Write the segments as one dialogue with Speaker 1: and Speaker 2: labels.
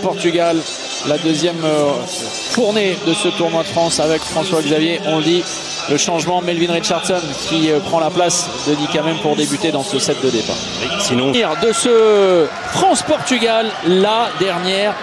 Speaker 1: Portugal. La deuxième fournée de ce tournoi de France avec François-Xavier. On le dit, le changement, Melvin Richardson qui prend la place de Nick Hamem pour débuter dans ce set de départ.
Speaker 2: Oui, sinon...
Speaker 1: De ce France-Portugal, la dernière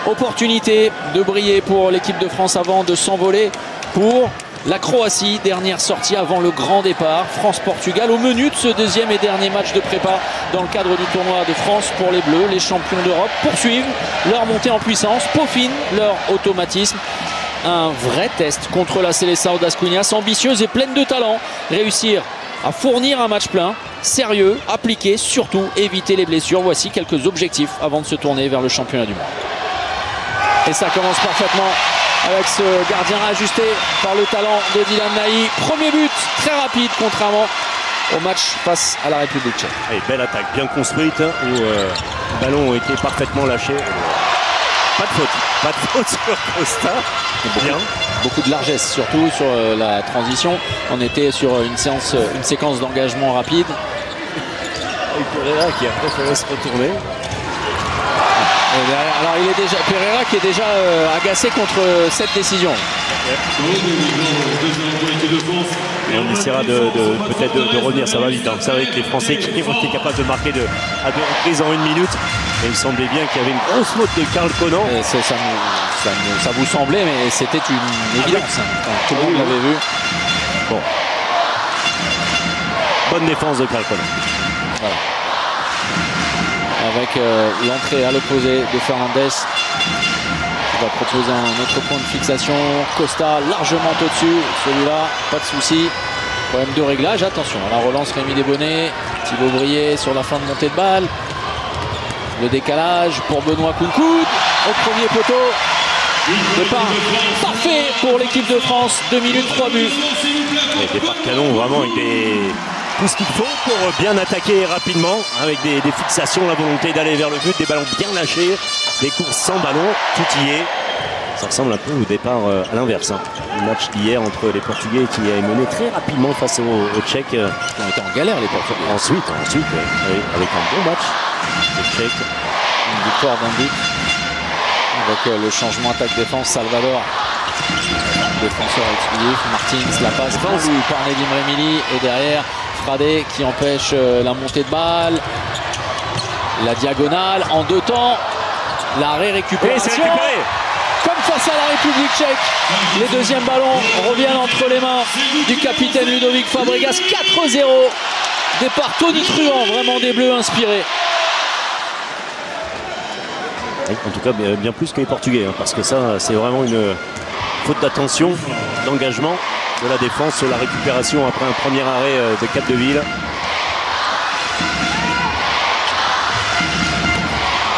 Speaker 1: opportunité de briller pour l'équipe de France avant de s'envoler pour la Croatie. Dernière sortie avant le grand départ. France-Portugal au menu de ce deuxième et dernier match de prépa dans le cadre du tournoi de France pour les Bleus. Les champions d'Europe poursuivent leur montée en puissance, peaufinent leur automatisme. Un vrai test contre la Seleção das Cunhas, ambitieuse et pleine de talent. Réussir à fournir un match plein, sérieux, appliqué, surtout éviter les blessures. Voici quelques objectifs avant de se tourner vers le championnat du monde. Et ça commence parfaitement avec ce gardien ajusté par le talent de Dylan Naï. Premier but très rapide contrairement au match face à la République tchèque.
Speaker 2: Et belle attaque bien construite où les ballons ont été parfaitement lâchés. Pas de faute sur Costa.
Speaker 1: Beaucoup de largesse, surtout sur la transition. On était sur une séquence d'engagement rapide.
Speaker 2: Et Pereira qui après faudrait se retourner.
Speaker 1: Et derrière, alors il est déjà Pereira qui est déjà agacé contre cette décision.
Speaker 2: Et on essaiera peut-être de revenir, ça va vite. Hein. Vous savez que les Français qui ont été capables de marquer à 2 reprises en 1 minute. Et il semblait bien qu'il y avait une grosse faute de Karl Conan.
Speaker 1: Ça vous semblait, mais c'était une évidence. Tout le monde l'avait vu.
Speaker 2: Bon. Bonne défense de Karl Conan.
Speaker 1: Voilà. Avec l'entrée à l'opposé de Fernandez qui va proposer un autre point de fixation. Costa largement au-dessus, celui-là, pas de souci. Problème de réglage, attention à la relance. Rémi Desbonnets, Thibaut Brier sur la fin de montée de balle. Le décalage pour Benoît Kounkoud au premier poteau. Départ parfait pour l'équipe de France, 2 minutes 3 buts.
Speaker 2: Et départ canon vraiment avec tout ce qu'il faut pour bien attaquer rapidement avec des fixations, la volonté d'aller vers le but, des ballons bien lâchés, des courses sans ballon, tout y est. Ça ressemble un peu au départ à l'inverse. Hein. Le match d'hier entre les Portugais qui avaient mené très rapidement face aux Tchèques. Qui
Speaker 1: ont été en galère les Portugais.
Speaker 2: Ensuite oui, avec un bon match. Les Tchèques.
Speaker 1: Une victoire d'un but. Avec le changement attaque-défense, Salvador. Défenseur exclusif. Martins la passe voulue par Nedim Remili. Et derrière, Frade qui empêche la montée de balle. La diagonale en 2 temps. L'arrêt récupération. Comme face à la République tchèque. Les deuxièmes ballons reviennent entre les mains du capitaine Ludovic Fabregas. 4-0. Départ tonitruant, vraiment des Bleus inspirés.
Speaker 2: En tout cas, bien plus que les Portugais. Hein, parce que ça, c'est vraiment une faute d'attention, d'engagement de la défense sur la récupération après un premier arrêt de Capdeville.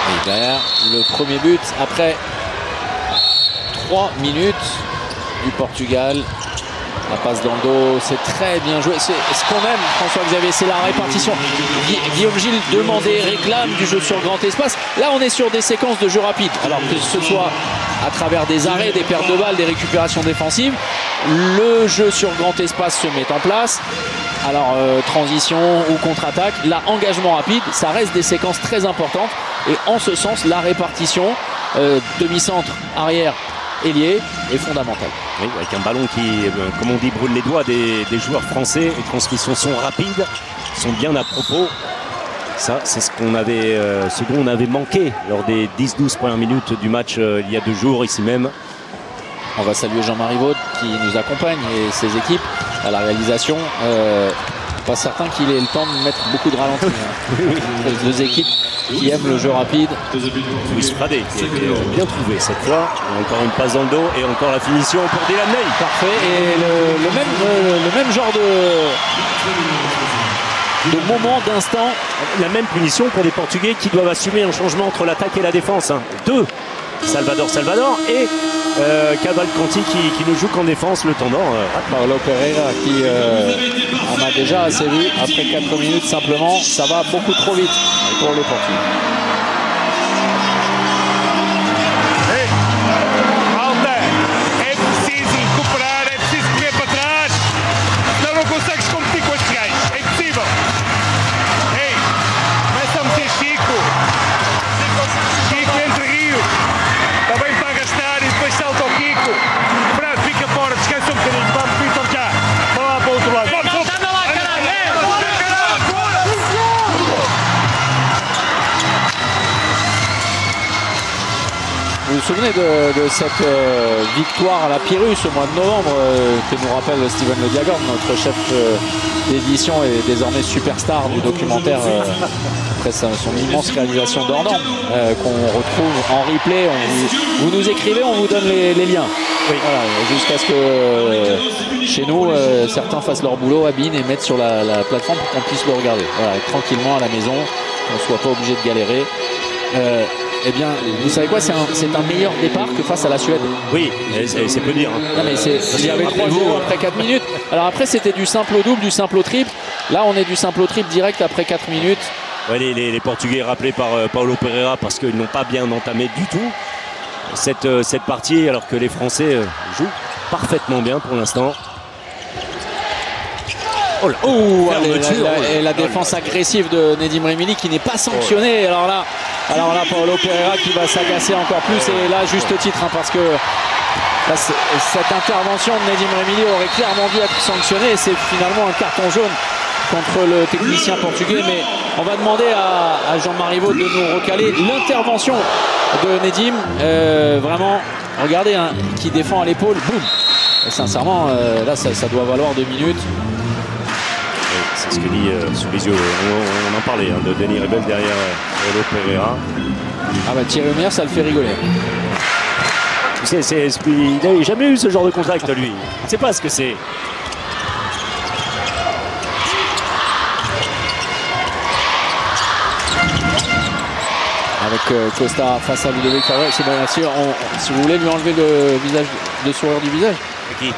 Speaker 1: Et derrière, le premier but après 3 minutes du Portugal. La passe dans le dos, c'est très bien joué. C'est ce qu'on aime, François-Xavier, c'est la répartition. Guillaume Gilles demandait, réclame du jeu sur grand espace. Là, on est sur des séquences de jeu rapide. Alors que ce soit à travers des arrêts, des pertes de balles, des récupérations défensives, le jeu sur grand espace se met en place. Alors, transition ou contre-attaque, là, engagement rapide, ça reste des séquences très importantes. Et en ce sens, la répartition, demi-centre, arrière, ailier est fondamental.
Speaker 2: Oui, avec un ballon qui, comme on dit, brûle les doigts des joueurs français. Les transmissions sont rapides, sont bien à propos. Ça, c'est ce dont on avait manqué lors des 10-12 premières minutes du match il y a 2 jours, ici même.
Speaker 1: On va saluer Jean-Marie Vaud qui nous accompagne et ses équipes à la réalisation. Pas certain qu'il ait le temps de mettre beaucoup de ralentis. Hein. 2 équipes qui aiment le jeu rapide.
Speaker 2: Luis Frade qui est bien trouvé cette fois. Encore une passe dans le dos et encore la finition pour Dylan Naï.
Speaker 1: Parfait. Et le même genre de moment, d'instant.
Speaker 2: La même punition pour les Portugais qui doivent assumer un changement entre l'attaque et la défense. Hein. 2. Salvador et Cavalcanti qui ne joue qu'en défense le temps d'or.
Speaker 1: Paulo Pereira qui en a déjà assez vu après 4 minutes simplement. Ça va beaucoup trop vite pour les Portugais. souvenez de cette victoire à la Pyrrhus au mois de novembre que nous rappelle Steven Le Diagorne, notre chef d'édition et désormais superstar du documentaire après son immense réalisation d'Ornan qu'on retrouve en replay. Vous nous écrivez, on vous donne les liens. Oui. Voilà, jusqu'à ce que chez nous certains fassent leur boulot, habillent et mettent sur la plateforme pour qu'on puisse le regarder. Voilà, tranquillement à la maison, qu'on ne soit pas obligé de galérer. Eh bien, vous savez quoi, c'est un meilleur départ que face à la Suède.
Speaker 2: Oui, c'est peu dire. Hein.
Speaker 1: Non, mais il y avait 3 jours après 4 minutes. Alors après, c'était du simple au double, du simple au triple. Là, on est du simple au triple direct après 4 minutes.
Speaker 2: Ouais, les Portugais rappelés par Paulo Pereira parce qu'ils n'ont pas bien entamé du tout cette partie, alors que les Français jouent parfaitement bien pour l'instant.
Speaker 1: Oh là, la défense agressive de Nedim Remili qui n'est pas sanctionnée. Alors là, Paulo Pereira qui va s'agacer encore plus, et là, juste titre, hein, parce que là, cette intervention de Nedim Remili aurait clairement dû être sanctionnée, et c'est finalement un carton jaune contre le technicien portugais. Mais on va demander à Jean-Marie Vaud de nous recaler l'intervention de Nedim. Vraiment, regardez, hein, qui défend à l'épaule, boum. Et sincèrement, là, ça doit valoir 2 minutes.
Speaker 2: C'est ce que dit sous les yeux, on en parlait, hein, de Denis Rebel derrière Paulo Pereira.
Speaker 1: Ah bah Thierry Omeyer, ça le fait rigoler.
Speaker 2: Il n'avait jamais eu ce genre de contact, lui. Il ne sait pas ce que c'est.
Speaker 1: Avec Costa face à Ludovic Favre. C'est bien sûr, si vous voulez lui enlever le sourire du visage.
Speaker 2: Qui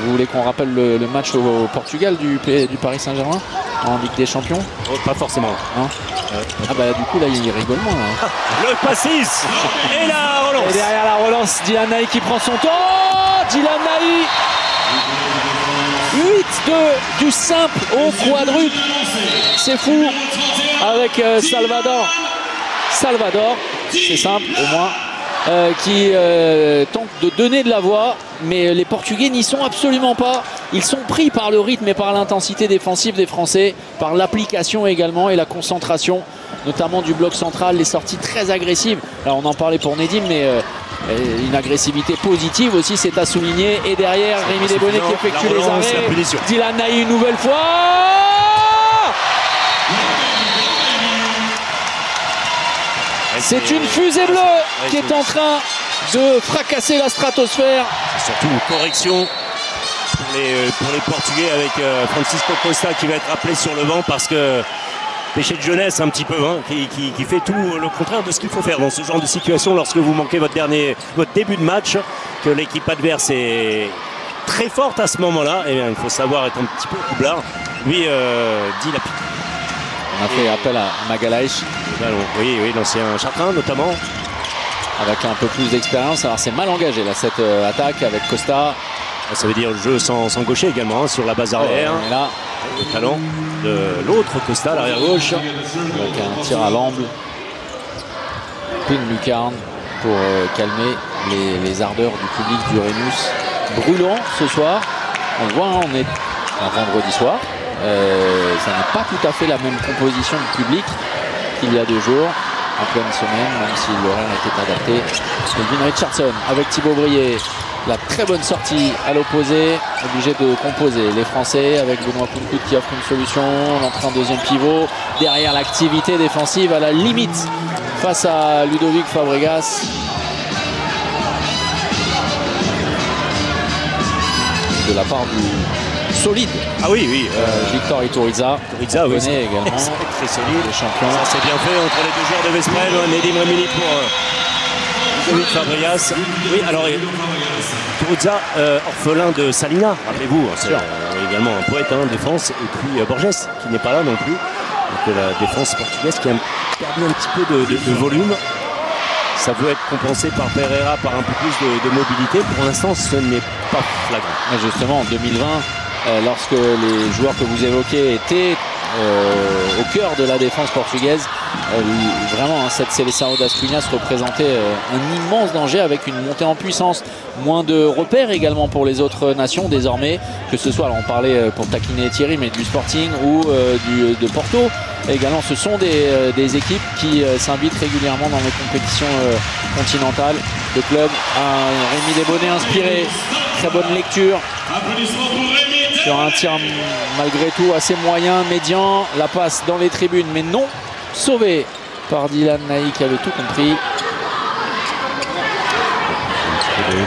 Speaker 1: vous voulez qu'on rappelle le match au Portugal du Paris Saint-Germain en Ligue des Champions?
Speaker 2: Pas forcément.
Speaker 1: Hein ah bah du coup là il rigole moins là.
Speaker 2: Le passis et la relance.
Speaker 1: Et derrière la relance, Dylan Naï qui prend son temps. Dylan Naï 8 du simple au quadruple. C'est fou avec Salvador, c'est simple au moins. Qui tente de donner de la voix, mais les Portugais n'y sont absolument pas. Ils sont pris par le rythme et par l'intensité défensive des Français, par l'application également et la concentration, notamment du bloc central, les sorties très agressives. Alors on en parlait pour Nedim, mais une agressivité positive aussi, c'est à souligner. Et derrière, Rémi Desbonnets qui effectue les arrêts. Dylan Naï une nouvelle fois. C'est une fusée bleue qui est en train de fracasser la stratosphère.
Speaker 2: C'est surtout une correction pour les Portugais avec Francisco Costa qui va être appelé sur le banc parce que péché de jeunesse un petit peu, hein, qui fait tout le contraire de ce qu'il faut faire dans ce genre de situation lorsque vous manquez votre début de match, que l'équipe adverse est très forte à ce moment-là. Et bien, il faut savoir être un petit peu roublard. Lui dit la pique.
Speaker 1: On a fait appel à Magalhaes.
Speaker 2: Oui, l'ancien Chartrain notamment.
Speaker 1: Avec un peu plus d'expérience. Alors c'est mal engagé là cette attaque avec Costa.
Speaker 2: Ça veut dire le jeu sans gaucher également, hein, sur la base arrière.
Speaker 1: Et là,
Speaker 2: le talent de l'autre Costa, l'arrière gauche.
Speaker 1: Avec un tir à l'amble. Une lucarne pour calmer les ardeurs du public du Rhenus. Brûlant ce soir. On le voit, hein, on est un vendredi soir. Ça n'est pas tout à fait la même composition de public qu'il y a 2 jours en pleine semaine, même si l'horaire était adapté. Kelvin Richardson avec Thibaut Brier, la très bonne sortie à l'opposé, obligé de composer. Les Français avec Benoît Poulkout qui offre une solution, l'entrée en deuxième pivot, derrière l'activité défensive à la limite face à Ludovic Fabregas. De la part du solide.
Speaker 2: Ah oui.
Speaker 1: Victor Iturriza.
Speaker 2: Iturriza, oui.
Speaker 1: Également.
Speaker 2: Très solide.
Speaker 1: Les champions.
Speaker 2: Ça c'est bien fait entre les 2 joueurs de Vesprem. Nedim Remili pour Ludovic Fabregas. Oui, alors Iturriza, orphelin de Salina, rappelez-vous. C'est également un poète, hein, défense. Et puis Borges, qui n'est pas là non plus. Donc la défense portugaise qui a perdu un petit peu de volume. Ça peut être compensé par Pereira par un peu plus de mobilité. Pour l'instant, ce n'est pas flagrant.
Speaker 1: Mais justement, en 2020, lorsque les joueurs que vous évoquez étaient au cœur de la défense portugaise, vraiment, hein, cette Seleção das Cunhas représentait un immense danger avec une montée en puissance. Moins de repères également pour les autres nations désormais, que ce soit, alors on parlait pour taquiner Thierry, mais du Sporting ou de Porto. Également, ce sont des équipes qui s'invitent régulièrement dans les compétitions continental de club. Rémi Desbonnets inspiré, très bonne lecture sur un tir malgré tout assez moyen, médian. La passe dans les tribunes, mais non sauvé par Dylan Naï qui avait tout compris.
Speaker 2: Un petit peu de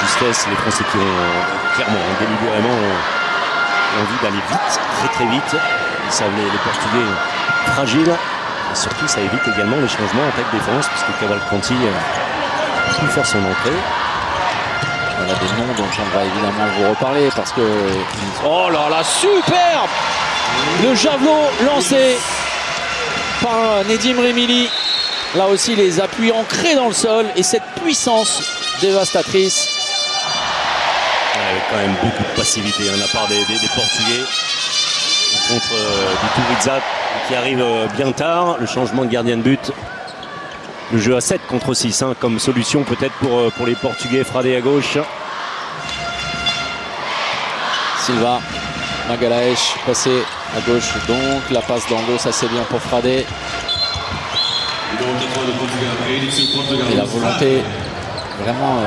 Speaker 2: justesse, les Français qui ont clairement, délibérément envie d'aller vite, très vite. Ils savent les Portugais fragiles. Et surtout, ça évite également les changements en attaque-défense, puisque Cavalcanti a pu faire son entrée.
Speaker 1: Voilà des noms dont on va évidemment vous reparler parce que... Oh là là, superbe! Le javelot lancé par Nedim Remili. Là aussi, les appuis ancrés dans le sol et cette puissance dévastatrice.
Speaker 2: Avec quand même beaucoup de passivité de la part des Portugais contre Iturriza qui arrive bien tard. Le changement de gardien de but. Le jeu à 7 contre 6 comme solution peut-être pour les Portugais. Frade à gauche.
Speaker 1: Silva, Magalhaes passé à gauche, donc la passe dans le dos, ça c'est bien pour Frade. Et la volonté vraiment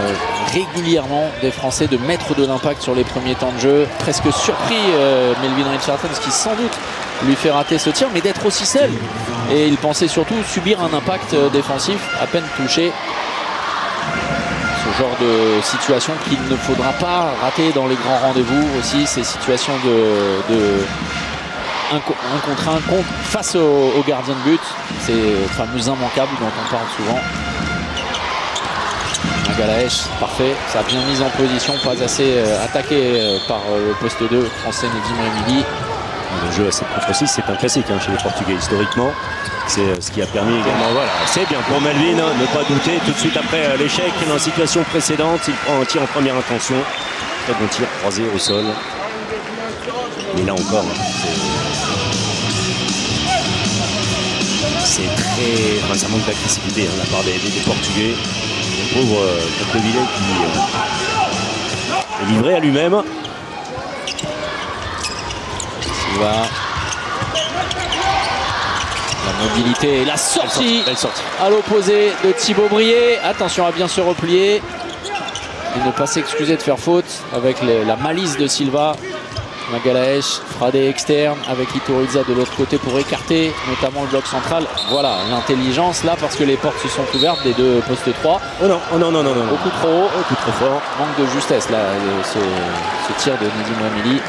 Speaker 1: régulièrement des Français de mettre de l'impact sur les premiers temps de jeu. Presque surpris Melvin Richardson, ce qui sans doute lui fait rater ce tir, mais d'être aussi seul. Et il pensait surtout subir un impact défensif à peine touché. Ce genre de situation qu'il ne faudra pas rater dans les grands rendez-vous aussi, ces situations de 1 contre 1 face au gardien de but, ces fameux immanquables dont on parle souvent. Magalhaes, parfait, ça a bien mis en position, pas assez attaqué par le poste 2 français Nedim Remili.
Speaker 2: Le jeu à 7 contre 6, c'est un classique chez les Portugais historiquement. C'est ce qui a permis également. Voilà, c'est bien pour Melvin, ne pas douter. Tout de suite après l'échec dans la situation précédente, il prend un tir en première intention. Très bon tir croisé au sol. Mais là encore, c'est très. Enfin, ça manque d'agressivité de la part des Portugais. Le pauvre Capdeville qui est livré à lui-même.
Speaker 1: La mobilité et la sortie,
Speaker 2: belle sortie
Speaker 1: à l'opposé de Thibaut Brié. Attention à bien se replier et ne pas s'excuser de faire faute avec la malice de Silva. Magalhaes, Frade externe avec Iturriza de l'autre côté pour écarter notamment le bloc central. Voilà l'intelligence là parce que les portes se sont ouvertes des deux postes 3.
Speaker 2: Oh non.
Speaker 1: Beaucoup trop haut,
Speaker 2: beaucoup trop fort.
Speaker 1: Manque de justesse là, ce tir de Nedim Remili.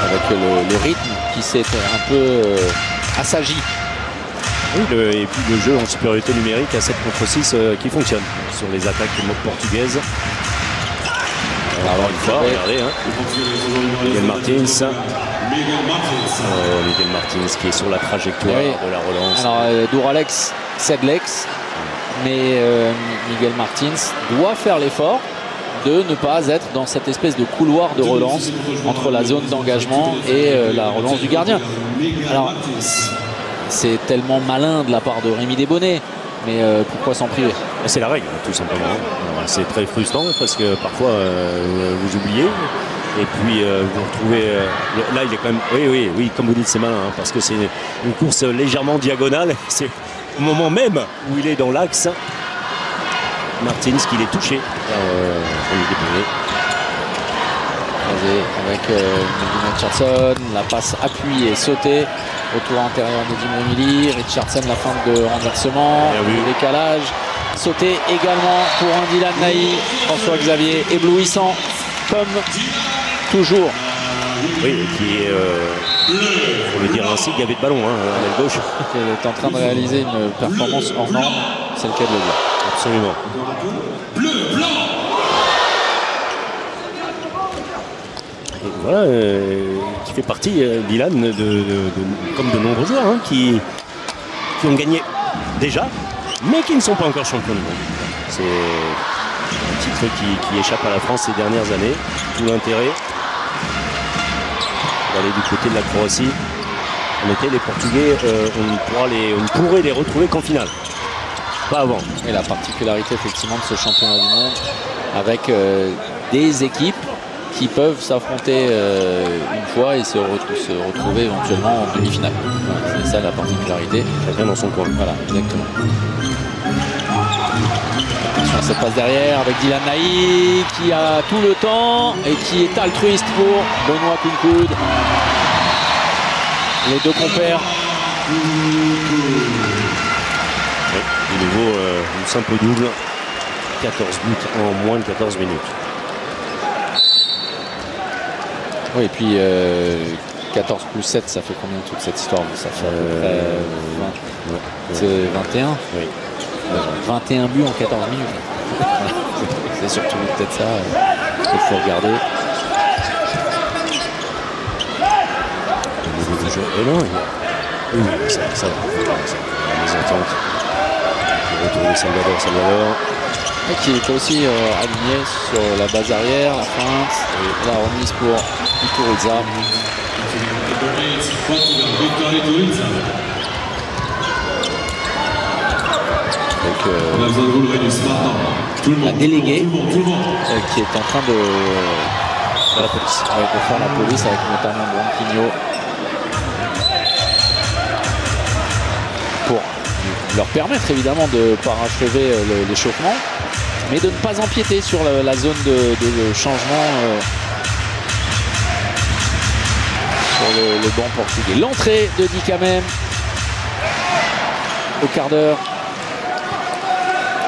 Speaker 1: Avec le rythme qui s'est un peu assagi.
Speaker 2: Oui, et puis le jeu en supériorité numérique à 7 contre 6 qui fonctionne sur les attaques portugaises. Alors une fois, regardez, Miguel Martins. Miguel Martins qui est sur la trajectoire de la relance.
Speaker 1: Alors Douralex cède l'ex, mais Miguel Martins doit faire l'effort de ne pas être dans cette espèce de couloir de relance entre la zone d'engagement et la relance du gardien. Alors c'est tellement malin de la part de Rémi Desbonnets, mais pourquoi s'en priver?
Speaker 2: C'est la règle, tout simplement. C'est très frustrant parce que parfois vous oubliez et puis vous retrouvez... là, il est quand même... Oui, comme vous dites, c'est malin parce que c'est une course légèrement diagonale. C'est au moment même où il est dans l'axe. Martins qui l'est touché par Rémi Desbonnets.
Speaker 1: Avec Melvin Richardson, la passe appuyée et sautée. Retour intérieur de Nedim Remili, Richardson la fin de renversement, le décalage, sauté également pour un Dylan Naï, François Xavier éblouissant comme toujours.
Speaker 2: Oui, qui est, faut le dire ainsi, gavé de ballon à l'aile gauche.
Speaker 1: Il est en train de réaliser une performance hors norme, c'est le cas de le dire.
Speaker 2: Absolument. Et voilà, qui fait partie, Dylan, comme de nombreux joueurs qui ont gagné déjà, mais qui ne sont pas encore champions du monde. C'est un titre qui échappe à la France ces dernières années. Tout l'intérêt d'aller du côté de la Croatie. En été, les Portugais, on ne pourrait les retrouver qu'en finale. Pas avant.
Speaker 1: Et la particularité effectivement de ce championnat du monde avec des équipes qui peuvent s'affronter une fois et se retrouver éventuellement en demi-finale. Voilà, c'est ça la particularité.
Speaker 2: Chacun dans son coin.
Speaker 1: Voilà, exactement. Attention à cette passe derrière avec Dylan Naï qui a tout le temps et qui est altruiste pour Benoît Kounkoud. Les deux compères.
Speaker 2: Oui, de nouveau, une simple double. 14 buts en moins de 14 minutes.
Speaker 1: Oui, et puis 14 plus 7, ça fait combien toute cette histoire? Ça fait à peu près 20, ouais. 21.
Speaker 2: Oui.
Speaker 1: 21 buts en 14 minutes. C'est surtout peut-être ça qu'il faut regarder.
Speaker 2: Et non, oui, ça va. Les ententes. Le retour de Salvador.
Speaker 1: Et qui est aussi aligné sur la base arrière, la feinte, et la remise pour Iturriza. Donc la déléguée qui est en train de faire la police, avec notamment Branquinho pour leur permettre évidemment de parachever l'échauffement, mais de ne pas empiéter sur la zone de changement sur le banc portugais. L'entrée de Dicamem au quart d'heure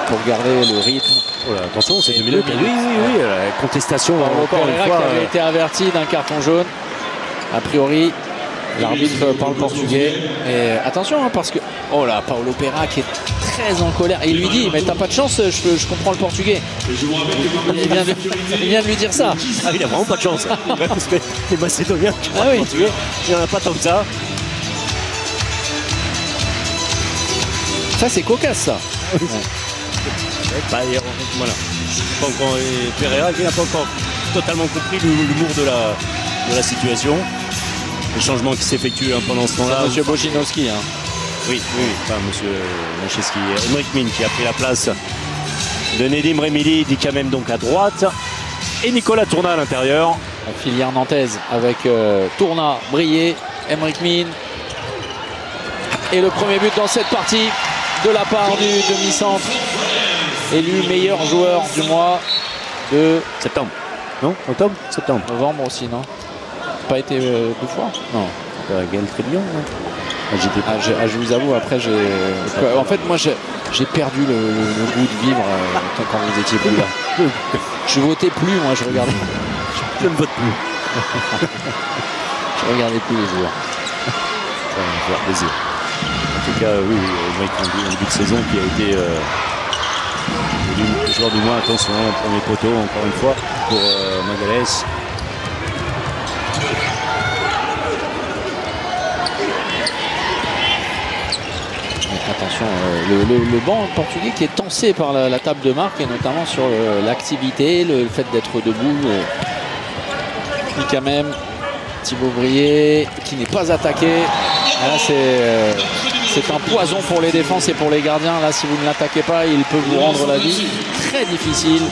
Speaker 1: pour garder le rythme.
Speaker 2: Oh là, attention, c'est 2 minutes. Oui, la contestation encore une fois.
Speaker 1: Qui avait été averti d'un carton jaune. A priori, l'arbitre parle portugais. Et attention, hein, parce que... Oh là, Paulo Pereira qui est très en colère. Et il lui dit, mais t'as pas de chance, je comprends le portugais. Il vient de lui dire ça.
Speaker 2: Ah, il a vraiment pas de chance. Parce que les Macédoniens, portugais, il n'y en a pas tant que ça.
Speaker 1: Ça, c'est cocasse, ça.
Speaker 2: Ouais. Bah, voilà. Pereira qui n'a pas encore totalement compris l'humour de la situation. Le changement qui s'effectue pendant ce temps-là.
Speaker 1: Monsieur Bocinowski. Hein.
Speaker 2: Oui, enfin Monsieur Macheski. Emric Min qui a pris la place de Nedim Remili, dit quand même donc à droite. Et Nicolas Tourna à l'intérieur.
Speaker 1: La filière nantaise avec Tourna, Brié, Emric Min. Et le premier but dans cette partie de la part du demi-centre. Élu meilleur joueur du mois de
Speaker 2: septembre. Non, octobre, septembre.
Speaker 1: Novembre aussi, non? Pas été 2 fois? Non.
Speaker 2: Gaël Trélion, non?
Speaker 1: Je vous avoue, après, en fait, moi, j'ai perdu le goût de vivre quand vous étiez plus là. Je votais plus, moi, je regardais.
Speaker 2: Je ne vote plus.
Speaker 1: Je regardais plus les joueurs.
Speaker 2: Ça va me faire plaisir. En tout cas, oui, un début de saison qui a été le joueur du mois. Attention, premier poteau, encore une fois, pour Magalhães.
Speaker 1: Attention, le banc portugais qui est tensé par la table de marque et notamment sur l'activité, le fait d'être debout. Et quand même, Thibaut Brié qui n'est pas attaqué. Là, c'est un poison pour les défenses et pour les gardiens. Là, si vous ne l'attaquez pas, il peut vous rendre la vie très difficile.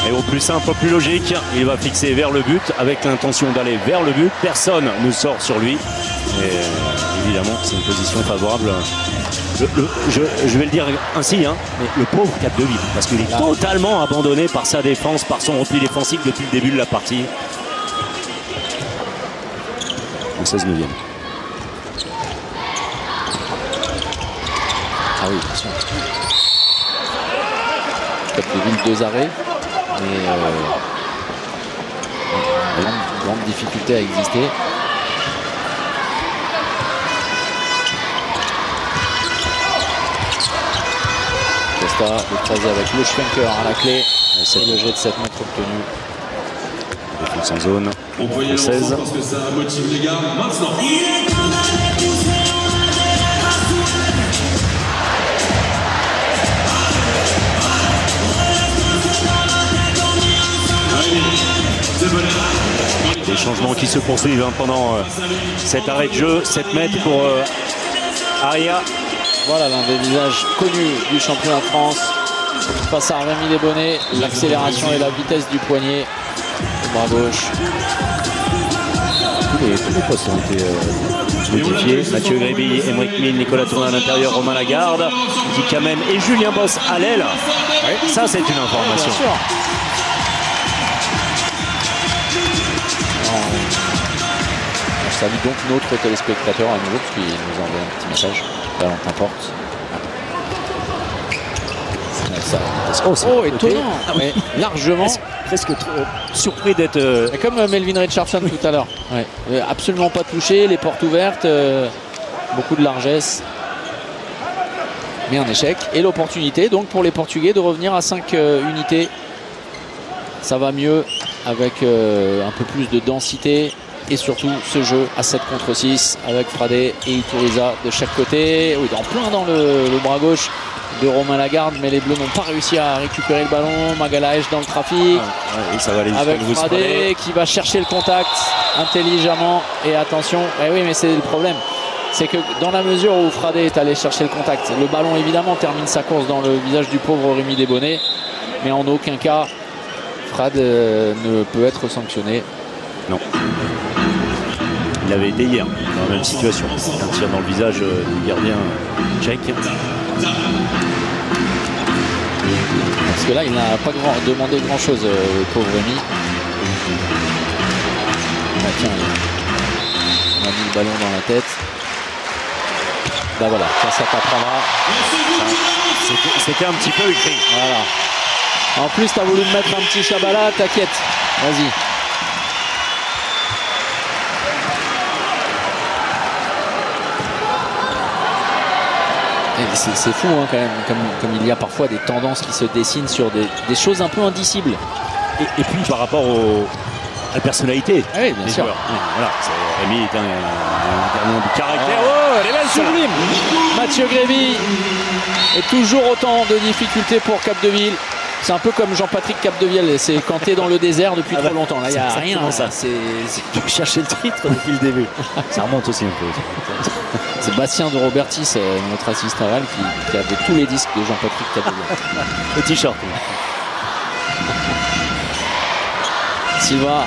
Speaker 2: Et au plus simple, au plus logique, il va fixer vers le but avec l'intention d'aller vers le but. Personne ne sort sur lui. Et évidemment, c'est une position favorable. Je vais le dire ainsi, hein, mais le pauvre Capdeville, parce qu'il est totalement abandonné par sa défense, par son repli défensif depuis le début de la partie. Au 16e.
Speaker 1: Ah oui, attention. Capdeville, 2 arrêts, mais grande difficulté à exister. Costa, le croisé avec le Schwenker à la clé. C'est le jet de 7 mètres obtenu.
Speaker 2: Défense en zone.
Speaker 3: On peut y aller
Speaker 2: 16.
Speaker 3: parce que ça motive les gars. Maintenant.
Speaker 2: Des changements qui se poursuivent pendant cet arrêt de jeu. 7 mètres pour Aria.
Speaker 1: Voilà l'un des visages connus du championnat de France. Face à Rémi Desbonnets, l'accélération et la vitesse du poignet bras gauche.
Speaker 2: Tous les postes ont été modifiés. Mathieu Gréby, Aymeric Mine, Nicolas Tournin à l'intérieur, Romain Lagarde, Di Kamem et Julien Bosse à l'aile. Ouais, ça, c'est une information.
Speaker 1: Bien sûr. On salue donc notre téléspectateur à nouveau qui nous envoie un petit message. Valentin Porte. Oh, étonnant, mais largement.
Speaker 2: Presque surpris d'être.
Speaker 1: Comme Melvin Richardson tout à l'heure. Ouais. Absolument pas touché, les portes ouvertes, beaucoup de largesse. Mais un échec. Et l'opportunité donc pour les Portugais de revenir à 5 unités. Ça va mieux avec un peu plus de densité. Et surtout ce jeu à 7 contre 6 avec Frade et Iturriza de chaque côté. Oui, en plein dans le bras gauche de Romain Lagarde, mais les Bleus n'ont pas réussi à récupérer le ballon. Magalaes dans le trafic.
Speaker 2: Et ça va aller
Speaker 1: avec Frade qui va chercher le contact intelligemment. Et attention, oui, mais c'est le problème. C'est que dans la mesure où Frade est allé chercher le contact, le ballon évidemment termine sa course dans le visage du pauvre Rémi Desbonnets. Mais en aucun cas, Frade ne peut être sanctionné.
Speaker 2: Non. Il avait été hier dans la même situation. Un tir dans le visage du gardien tchèque.
Speaker 1: Parce que là, il n'a pas demandé grand-chose, pauvre Rémi. Ah, tiens, il a mis le ballon dans la tête. Bah voilà, ça t'apprendra.
Speaker 2: C'était un petit peu écrit.
Speaker 1: Voilà. En plus, tu as voulu me mettre un petit Chabala, t'inquiète. Vas-y. C'est fou hein, quand même, comme il y a parfois des tendances qui se dessinent sur des choses un peu indicibles.
Speaker 2: Et puis par rapport à la personnalité.
Speaker 1: Ah oui, bien sûr.
Speaker 2: Voilà, Rémi est un gardien du caractère.
Speaker 1: Oh, elle est belle sublime. Mathieu Gréby et toujours autant de difficultés pour Capdeville. C'est un peu comme Jean-Patrick Capdevielle, c'est quand tu es dans le désert depuis trop longtemps. Là, il n'y a rien.
Speaker 2: Ça. C'est chercher le titre depuis le début. Ça remonte aussi un peu.
Speaker 1: C'est Bastien de Robertis, notre assistant Val, qui avait tous les disques de Jean-Patrick Capdevielle.
Speaker 2: Le t-shirt.
Speaker 1: Silva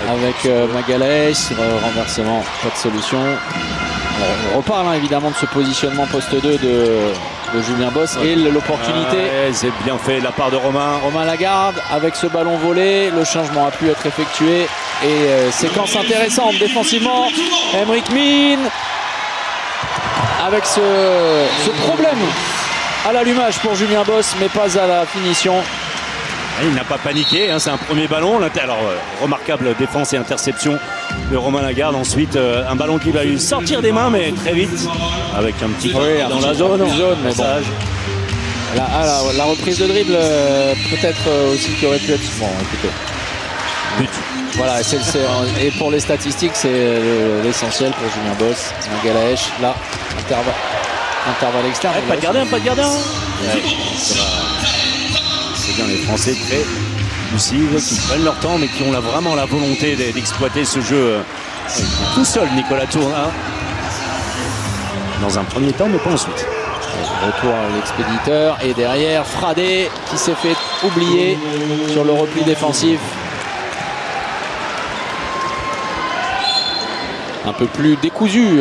Speaker 1: avec Magalaes, renversement, pas de solution. Alors, on reparle évidemment de ce positionnement poste 2 de Julien Bosse et l'opportunité.
Speaker 2: C'est bien fait de la part de Romain.
Speaker 1: Romain Lagarde avec ce ballon volé. Le changement a pu être effectué. Et séquence intéressante défensivement. Aymeric Mine avec ce problème à l'allumage pour Julien Bosse, mais pas à la finition.
Speaker 2: Il n'a pas paniqué, hein, c'est un premier ballon. Alors, remarquable défense et interception de Romain Lagarde. Ensuite, un ballon qui va lui sortir des mains, mais très vite, avec un petit
Speaker 1: dans la zone, mais bon. La reprise de dribble, peut-être aussi qui aurait pu être. Bon, écoutez.
Speaker 2: But.
Speaker 1: Voilà, et pour les statistiques, c'est l'essentiel pour Julien Bosse. Magalaes, là, intervalle externe.
Speaker 2: Pas de gardien, pas de gardien. C'est bien les Français très lucides, qui prennent leur temps, mais qui ont vraiment la volonté d'exploiter ce jeu tout seul. Nicolas Tournin, dans un premier temps, mais pas ensuite.
Speaker 1: Retour à l'expéditeur et derrière Frade qui s'est fait oublier sur le repli défensif. Un peu plus décousu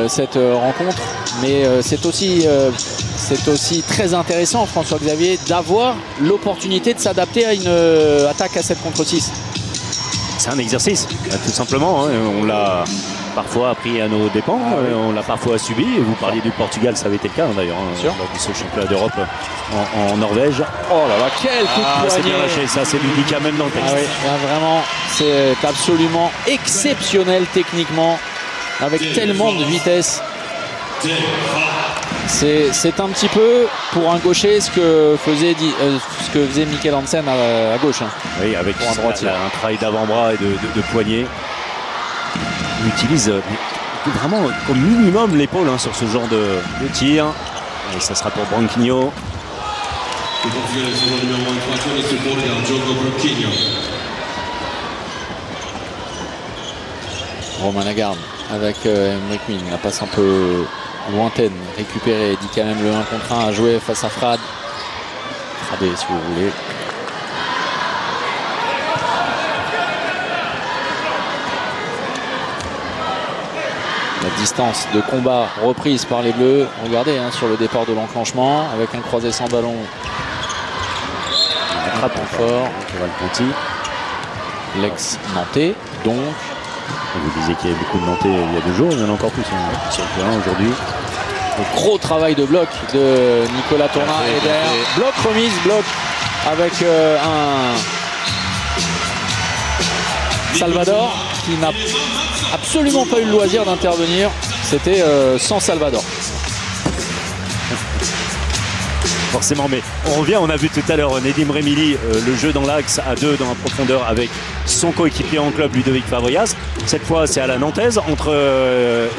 Speaker 1: cette rencontre, mais c'est aussi très intéressant, François Xavier, d'avoir l'opportunité de s'adapter à une attaque à 7 contre 6.
Speaker 2: C'est un exercice, tout simplement. Hein. On l'a parfois appris à nos dépens, on l'a parfois subi. Vous parliez du Portugal, ça avait été le cas d'ailleurs, lors de ce championnat d'Europe en Norvège.
Speaker 1: Oh là là, quel coup de poignet!
Speaker 2: C'est bien lâché, ça c'est du quand même dans le texte.
Speaker 1: Ah oui, là, vraiment, c'est absolument exceptionnel techniquement, avec tellement de vitesse. C'est un petit peu pour un gaucher ce que faisait Mikkel Hansen à gauche. Hein.
Speaker 2: Oui, avec un travail d'avant-bras et de poignet. Il utilise vraiment au minimum l'épaule sur ce genre de tir. Et ça sera pour Branquinho.
Speaker 1: Romain Lagarde avec Aymeric Mine. La passe un peu lointaine, récupérée. Dit quand même le 1 contre 1 à jouer face à Frade. Frade si vous voulez. distance de combat reprise par les Bleus. Regardez hein, sur le départ de l'enclenchement avec un croisé sans ballon.
Speaker 2: Attrape fort. Conti.
Speaker 1: L'ex-Nantais donc.
Speaker 2: Vous disiez qu'il y avait beaucoup de Nantais il y a 2 jours, il y en a encore plus hein, sur le terrain aujourd'hui.
Speaker 1: Le gros travail de bloc de Nicolas Tournat et derrière. Bloc remise, bloc avec un Salvador qui n'a absolument pas eu le loisir d'intervenir. C'était sans Salvador.
Speaker 2: Forcément, mais on revient, on a vu tout à l'heure Nedim Remili, le jeu dans l'axe à 2 dans la profondeur avec son coéquipier en club Ludovic Fabrias. Cette fois c'est à la nantaise entre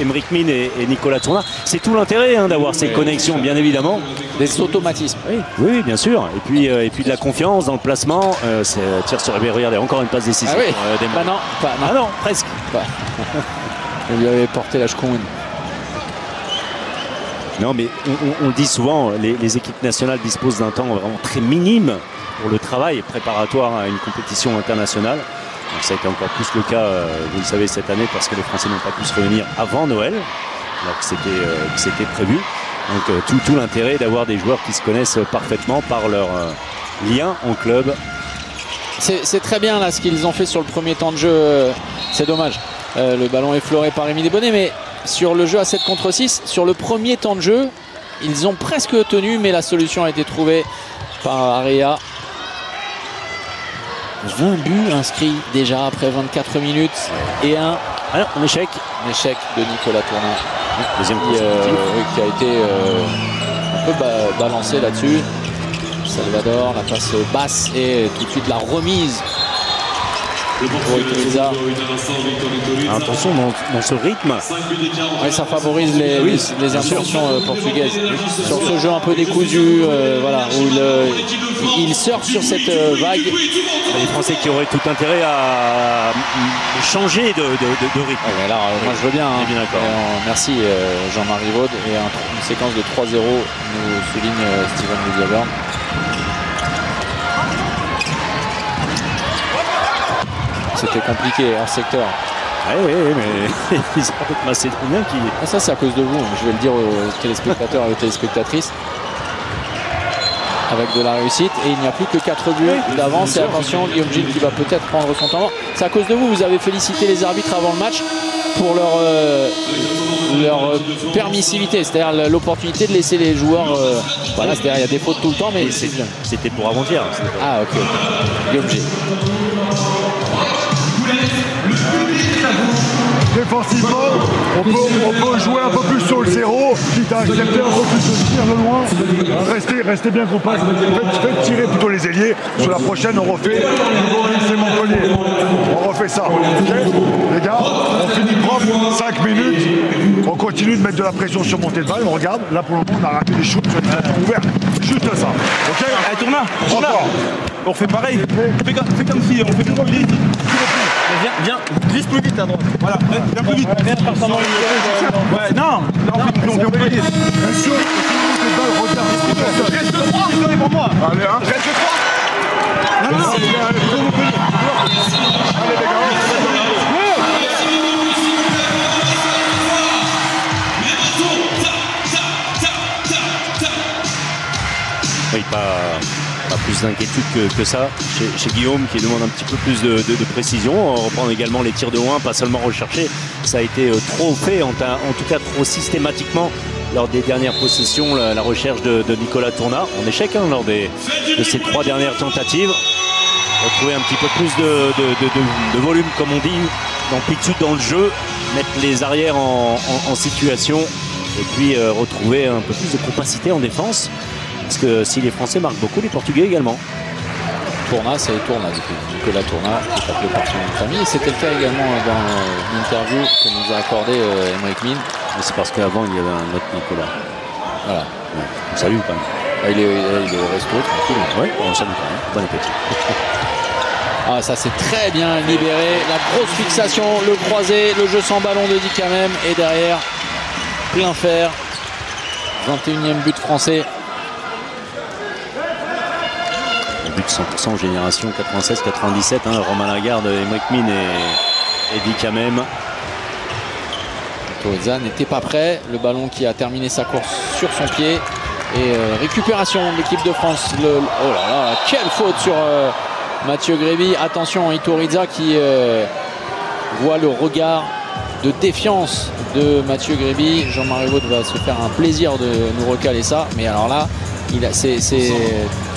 Speaker 2: Aymeric Min et Nicolas Tournat. C'est tout l'intérêt hein, d'avoir ces connexions bien évidemment.
Speaker 1: Des automatismes.
Speaker 2: Oui, bien sûr. Et puis de la confiance dans le placement. Tir sur la regardez, encore une passe décisive.
Speaker 1: Ah oui. Bah non,
Speaker 2: ah non, presque.
Speaker 1: On lui avait porté la chkoun.
Speaker 2: Non, mais on le dit souvent, les équipes nationales disposent d'un temps vraiment très minime pour le travail préparatoire à une compétition internationale. Donc ça a été encore plus le cas, vous le savez, cette année parce que les Français n'ont pas pu se réunir avant Noël, alors que c'était prévu. Donc tout l'intérêt d'avoir des joueurs qui se connaissent parfaitement par leur lien en club.
Speaker 1: C'est très bien là ce qu'ils ont fait sur le premier temps de jeu. C'est dommage. Le ballon effleuré par Rémi Desbonnets, mais sur le jeu à 7 contre 6, sur le premier temps de jeu, ils ont presque tenu, mais la solution a été trouvée par Area. 20 buts inscrits déjà après 24 minutes et un
Speaker 2: échec.
Speaker 1: Un échec de Nicolas Tournat.
Speaker 2: Deuxième
Speaker 1: qui a été un peu balancé là-dessus. Salvador, la passe basse et tout de suite la remise.
Speaker 2: Attention dans ce rythme.
Speaker 1: Ouais, ça favorise les intentions portugaises. Sur ce jeu un peu décousu, voilà, où il surfe sur cette vague.
Speaker 2: Les Français qui auraient tout intérêt à changer de rythme.
Speaker 1: Ouais, là, moi je veux bien. Hein.
Speaker 2: Bien
Speaker 1: merci Jean-Marie Vaud. Et une séquence de 3-0 nous souligne Steven Ludiaburn. C'était compliqué hors secteur.
Speaker 2: Oui, mais ils ont peut-être Macédonien qui...
Speaker 1: Ah, ça c'est à cause de vous, je vais le dire aux téléspectateurs et aux téléspectatrices. Avec de la réussite et il n'y a plus que 4 buts d'avance. Et attention, Guillaume Gilles qui va peut-être prendre son temps mort. C'est à cause de vous, vous avez félicité les arbitres avant le match pour leur permissivité, c'est-à-dire l'opportunité de laisser les joueurs... voilà, c'est-à-dire il y a des fautes tout le temps, mais
Speaker 2: c'était pour avant-hier.
Speaker 1: Ah ok, Guillaume Gilles.
Speaker 4: Défensivement, on peut jouer un peu plus sur le 0, quitte à accepter un peu plus de tir de loin. Restez bien compact. Faites tirer plutôt les ailiers. Sur la prochaine, on refait. C'est Montpellier. On refait ça. Okay, les gars, on finit propre. 5 minutes. On continue de mettre de la pression sur montée de balle. On regarde. Là, pour le moment, on a raté des shoots sur les situations ouvertes. Juste ça. Ok.
Speaker 5: Allez, Tournat. On fait pareil. Fais comme si on fait plus vite. Viens, glisse plus vite à droite. Voilà, viens plus vite. Ouais, non, on fait plus vite.
Speaker 4: Bien sûr, les balles regardent.
Speaker 5: Reste 3, désolé pour moi.
Speaker 4: Allez, hein.
Speaker 5: Reste 3. Non,
Speaker 4: allez, les gars.
Speaker 2: Oui, pas plus d'inquiétude que ça chez Guillaume qui demande un petit peu plus de précision. On reprend également les tirs de loin, pas seulement recherchés. Ça a été trop fait, en tout cas trop systématiquement lors des dernières possessions, la recherche de Nicolas Tournat. En échec lors de ces 3 dernières tentatives. Retrouver un petit peu plus de volume, comme on dit, d'amplitude dans le jeu, mettre les arrières en situation et puis retrouver un peu plus de compacité en défense. Parce que si les Français marquent beaucoup, les Portugais également.
Speaker 1: Tournat, c'est Tournat du coup. Nicolas Tournat, qui est appelé par son nom de famille. Et c'était le cas également dans l'interview que nous a accordé Aymeric Min.
Speaker 2: Mais c'est parce qu'avant, il y avait un autre Nicolas.
Speaker 1: Voilà.
Speaker 2: Ouais. On salue quand même.
Speaker 1: Il est au resto, tranquille.
Speaker 2: Oui, on salue quand même. Bon appétit.
Speaker 1: Ah, ça c'est très bien libéré. La grosse fixation, le croisé, le jeu sans ballon de Dikamem. Et derrière, plein fer. 21e but français.
Speaker 2: But 100% génération 96-97, Romain Lagarde, Aymeric Min et Dikamem
Speaker 1: Itoza n'était pas prêt. Le ballon qui a terminé sa course sur son pied. Et récupération de l'équipe de France. Oh là là, quelle faute sur Mathieu Gréby. Attention, Iturriza qui voit le regard de défiance de Mathieu Gréby. Jean-Marie Vaud va se faire un plaisir de nous recaler ça. Mais alors là, tu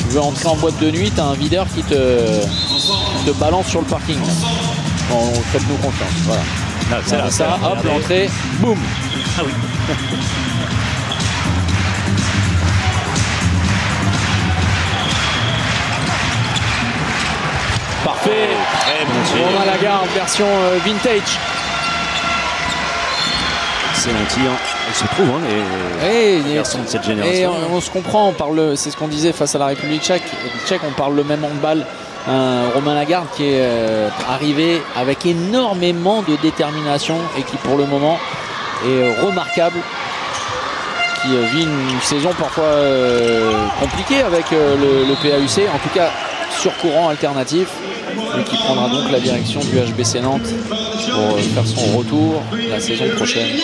Speaker 1: veux entrer en boîte de nuit, tu as un videur qui te balance sur le parking. Bon, faites-nous confiance. Voilà. C'est ça, hop, l'entrée, boum.
Speaker 2: Ah oui.
Speaker 1: Parfait.
Speaker 2: Très bon tir.
Speaker 1: Romain Lagarde, version vintage.
Speaker 2: Excellent tir. Il se trouve, les garçons de cette génération.
Speaker 1: Et on se comprend, c'est ce qu'on disait face à la République tchèque. On parle le même handball. Romain Lagarde qui est arrivé avec énormément de détermination et qui pour le moment est remarquable, qui vit une saison parfois compliquée avec le PAUC, en tout cas sur courant alternatif, et qui prendra donc la direction du HBC Nantes pour faire son retour la saison prochaine.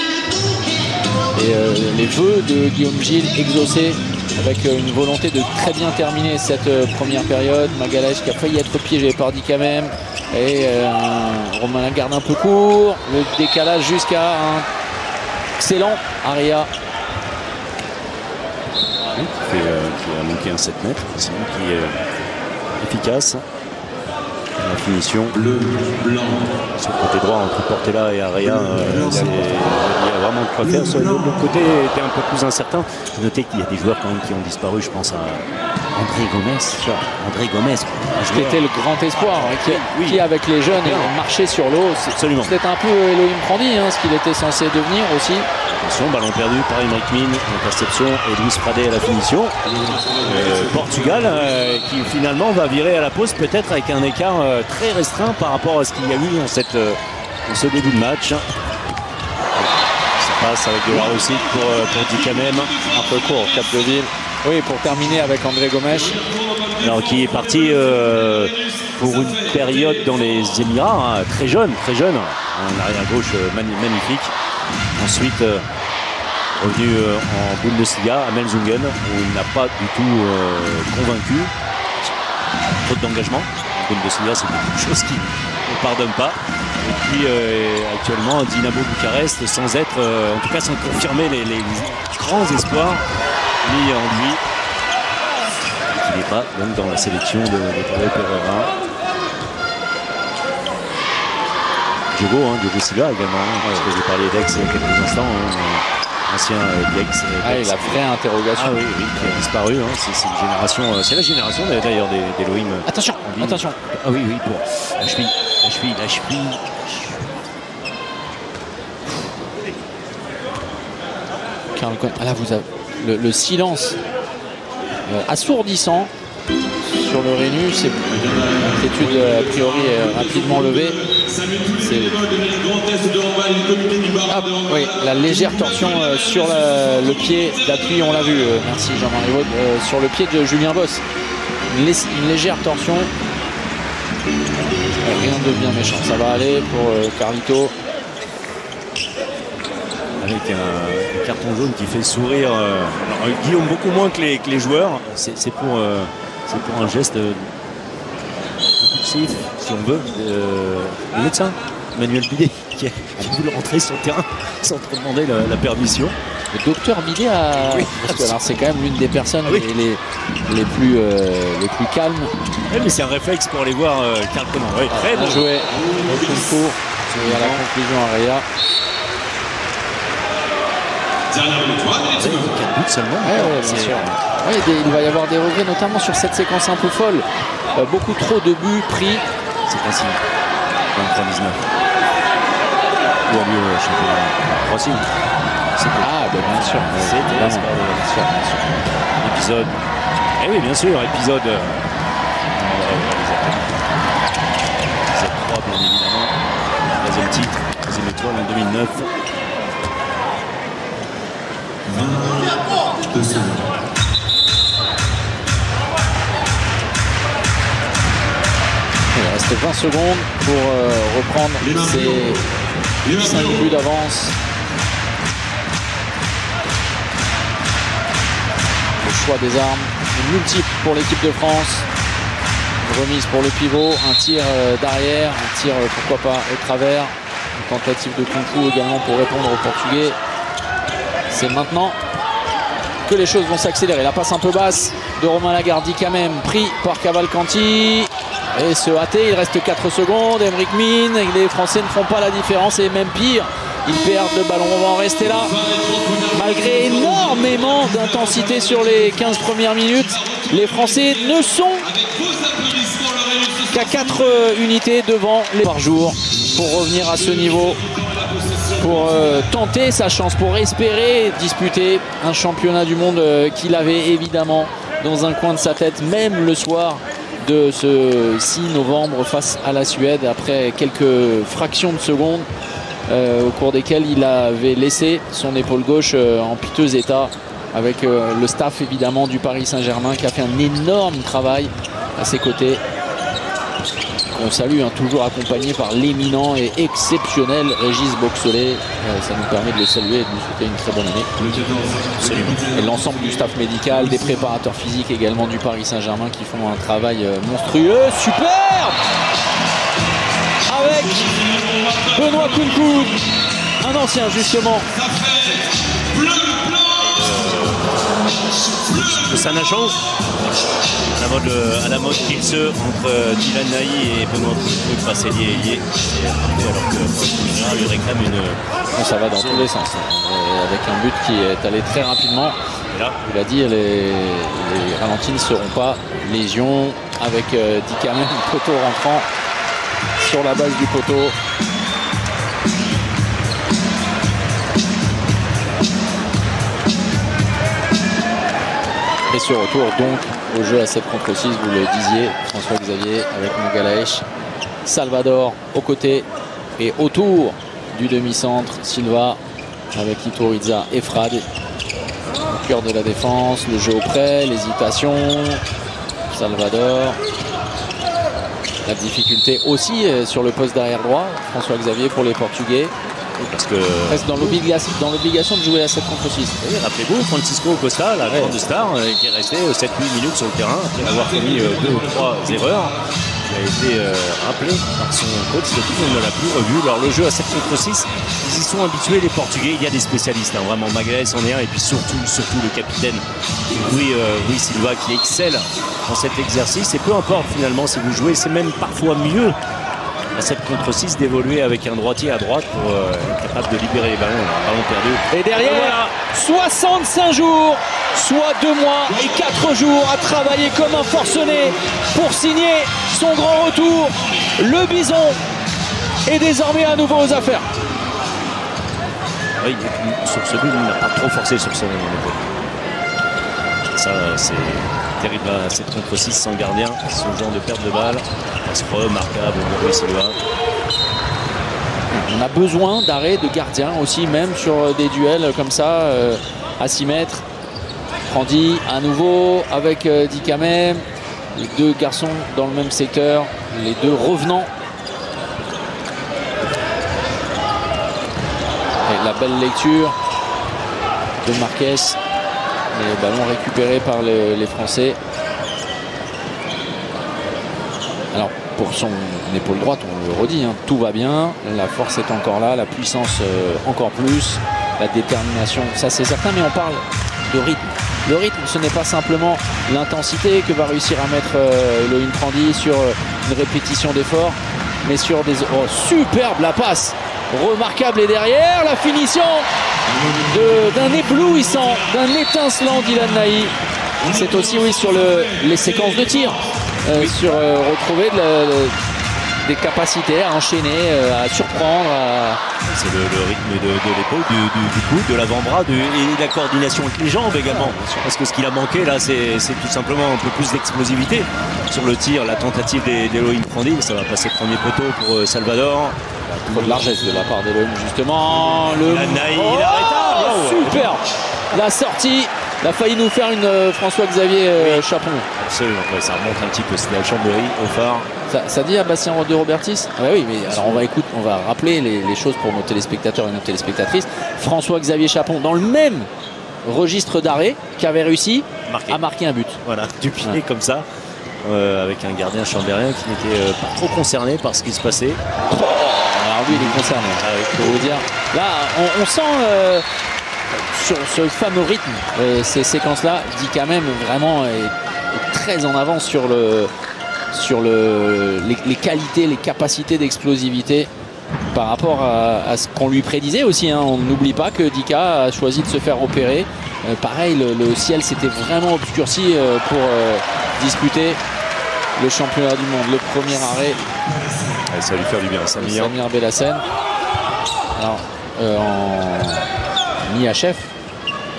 Speaker 1: Et les vœux de Guillaume Gilles exaucés avec une volonté de très bien terminer cette première période. Magalhaes qui a failli être piégé par Dicamem et Romain Lagarde un peu court, le décalage jusqu'à un excellent Aria
Speaker 2: qui a manqué un 7 mètres, qui est efficace. La finition
Speaker 3: Bleu, blanc.
Speaker 2: sur le côté droit entre Portela et Area, il y a vraiment de quoi faire. L'autre côté était un peu plus incertain. Notez qu'il y a des joueurs quand même qui ont disparu. Je pense à André Gomez.
Speaker 1: qui était le grand espoir, qui avec les jeunes marchait sur l'eau.
Speaker 2: Absolument.
Speaker 1: C'était un peu Elohim Prandi, ce qu'il était censé devenir aussi.
Speaker 2: Attention, ballon perdu par Emeric Mine, interception et Luis Pradé à la finition. Portugal qui finalement va virer à la pause peut-être avec un écart très restreint par rapport à ce qu'il y a eu dans ce début de match. Ça passe avec de la réussite pour Dicamem.
Speaker 1: Un peu court, Cap de Ville. Oui, pour terminer avec André Gomes.
Speaker 2: Alors qui est parti pour une période dans les Émirats, très jeune, en arrière gauche magnifique. Ensuite revenu en Bundesliga à Melsungen où il n'a pas du tout convaincu. Faute d'engagement. En Bundesliga, c'est quelque chose qui ne pardonne pas. Et puis actuellement Dynamo Bucarest sans être, en tout cas sans confirmer les grands espoirs mis en lui. Il n'est pas donc dans la sélection de Tadej Pereira. Diogo Silva également, parce que j'ai parlé d'Aix il y a quelques instants, ancien d'Aix.
Speaker 1: Et la vraie interrogation.
Speaker 2: Ah oui, qui a disparu. C'est une génération, c'est la génération d'ailleurs d'Elohim.
Speaker 1: Attention.
Speaker 2: Ah oui, pour la cheville.
Speaker 1: Là, vous avez le silence assourdissant sur le Rhénus. L'inquiétude a priori est rapidement levée. Oui, la légère torsion sur le pied d'appui, on l'a vu. Merci Jean-Marie Vaud, sur le pied de Julien Boss. Une légère torsion. Rien de bien méchant. Ça va aller pour Carlito.
Speaker 2: Avec un carton jaune qui fait sourire Guillaume beaucoup moins que les joueurs. C'est pour un geste impulsif, si on veut, le médecin Manuel Bidet qui a voulu rentrer sur le terrain sans trop demander la permission.
Speaker 1: Le docteur Bidet a... Oui, parce que alors c'est quand même l'une des personnes les plus calmes.
Speaker 2: Oui, mais c'est un réflexe pour aller voir Karl Conan. Oui, très bon
Speaker 1: joué au concours. Et à la conclusion Aria.
Speaker 3: 4
Speaker 2: buts seulement.
Speaker 1: Bien sûr. Oui, il va y avoir des regrets, notamment sur cette séquence un peu folle. Beaucoup trop de buts pris.
Speaker 2: C'est ainsi. 23-19. Ou à mieux championnat. Croatie.
Speaker 1: Bien sûr.
Speaker 2: C'était épisode. Eh oui, bien sûr, épisode. Z3, bien évidemment. Deuxième titre, deuxième étoile en 2009.
Speaker 3: 2 secondes.
Speaker 1: Il reste 20 secondes pour reprendre ces 5 buts d'avance choix des armes multiples pour l'équipe de France. Une remise pour le pivot, un tir d'arrière, un tir pourquoi pas au travers, une tentative de kung-fu également pour répondre aux Portugais. C'est maintenant que les choses vont s'accélérer. La passe un peu basse de Romain Lagarde quand même, pris par Cavalcanti. Et se hâter, il reste 4 secondes. Aymeric Mine, et les Français ne font pas la différence et même pire, ils perdent le ballon. On va en rester là. Malgré énormément d'intensité sur les 15 premières minutes, les Français ne sont qu'à 4 unités devant les par jour pour revenir à ce niveau, pour tenter sa chance, pour espérer disputer un championnat du monde qu'il avait évidemment dans un coin de sa tête, même le soir de ce 6 novembre face à la Suède, après quelques fractions de secondes au cours desquelles il avait laissé son épaule gauche en piteux état, avec le staff évidemment du Paris Saint-Germain qui a fait un énorme travail à ses côtés, qu'on salue, toujours accompagné par l'éminent et exceptionnel Régis Boxelet. Ça nous permet de le saluer et de lui souhaiter une très bonne année. Et l'ensemble du staff médical, des préparateurs physiques également du Paris Saint-Germain qui font un travail monstrueux. Superbe! Avec Benoît Kounkoun, un ancien justement.
Speaker 2: Le Sana change à la mode qu'il se entre Dylan Nahi et Benoît Kounkoun, passer lié. Alors que lui réclame une.
Speaker 1: Ça va dans tous les sens. Avec un but qui est allé très rapidement.
Speaker 2: Là,
Speaker 1: il a dit les ralentis ne seront pas légion, avec Dikamen, le poteau rentrant sur la base du poteau. Et ce retour donc au jeu à 7 contre 6, vous le disiez, François Xavier avec Mangalaesh, Salvador aux côtés et autour du demi-centre, Silva avec Iturriza et Frade. Au cœur de la défense, le jeu auprès, l'hésitation, Salvador. La difficulté aussi sur le poste d'arrière droit, François Xavier pour les Portugais.
Speaker 2: Parce que
Speaker 1: reste dans l'obligation de jouer à 7 contre 6.
Speaker 2: Oui, rappelez-vous, Francisco Costa, la grande star, qui est resté 7-8 minutes sur le terrain après avoir commis 2 ou 3 erreurs. Il a été rappelé par son coach, depuis on ne l'a plus revu. Alors le jeu à 7 contre 6, ils y sont habitués les Portugais. Il y a des spécialistes, vraiment Magalhães en est un, et puis surtout le capitaine Rui Silva qui excelle dans cet exercice. Et peu importe finalement si vous jouez, c'est même parfois mieux à 7 contre 6 d'évoluer avec un droitier à droite pour être capable de libérer les ballons. Ballon perdu.
Speaker 1: Et derrière, voilà. 65 jours, soit 2 mois et 4 jours à travailler comme un forcené pour signer son grand retour. Le Bison est désormais à nouveau aux affaires.
Speaker 2: Oui, sur ce but, il n'a pas trop forcé sur son épaule. Ça, c'est terrible à 7 contre 6 sans gardien. Ce genre de perte de balle, c'est remarquable pour Rui Silva.
Speaker 1: On a besoin d'arrêt de gardien aussi, même sur des duels comme ça, à 6 mètres. Prandi à nouveau avec Dikamen. Les 2 garçons dans le même secteur, les 2 revenants. Et la belle lecture de Marquez. Les ballons récupérés par les Français. Alors pour son épaule droite, on le redit, tout va bien. La force est encore là, la puissance encore plus. La détermination, ça c'est certain, mais on parle de rythme. Le rythme, ce n'est pas simplement l'intensité que va réussir à mettre Elohim Prandi sur une répétition d'effort, mais sur des... Oh, superbe la passe, remarquable, et derrière la finition d'un éblouissant, d'un étincelant Dylan Nahi. C'est aussi, oui, sur les séquences de tir, sur retrouver des capacités à enchaîner, à surprendre.
Speaker 2: C'est le rythme de l'épaule, du coude, de l'avant-bras et la coordination avec les jambes également. Parce que ce qu'il a manqué là, c'est tout simplement un peu plus d'explosivité sur le tir, la tentative d'Elohim Prandi. Ça va passer premier poteau pour Salvador.
Speaker 1: Trop de largesse de la part d'Elohim, justement. Super la sortie. Il a failli nous faire une François-Xavier Chapon.
Speaker 2: Absolument, ça remonte un petit peu. C'était à Chambéry, au phare.
Speaker 1: Ça dit à Bastien de Robertis. Ah oui, mais alors on va rappeler les choses pour nos téléspectateurs et nos téléspectatrices. François-Xavier Chapon dans le même registre d'arrêt, qui avait réussi a marqué un but.
Speaker 2: Voilà, du pied comme ça, avec un gardien chambérien qui n'était pas trop concerné par ce qui se passait.
Speaker 1: Alors lui, il est concerné. Je peux vous dire. Là, on sent sur ce fameux rythme, ces séquences-là, dit quand même vraiment est très en avance sur les qualités, les capacités d'explosivité par rapport à ce qu'on lui prédisait aussi. Hein. On n'oublie pas que Dika a choisi de se faire opérer. Pareil, le ciel s'était vraiment obscurci pour disputer le championnat du monde. Le premier arrêt.
Speaker 2: Ouais, ça va lui faire du bien, Samir
Speaker 1: Belhassen. Alors, en IHF,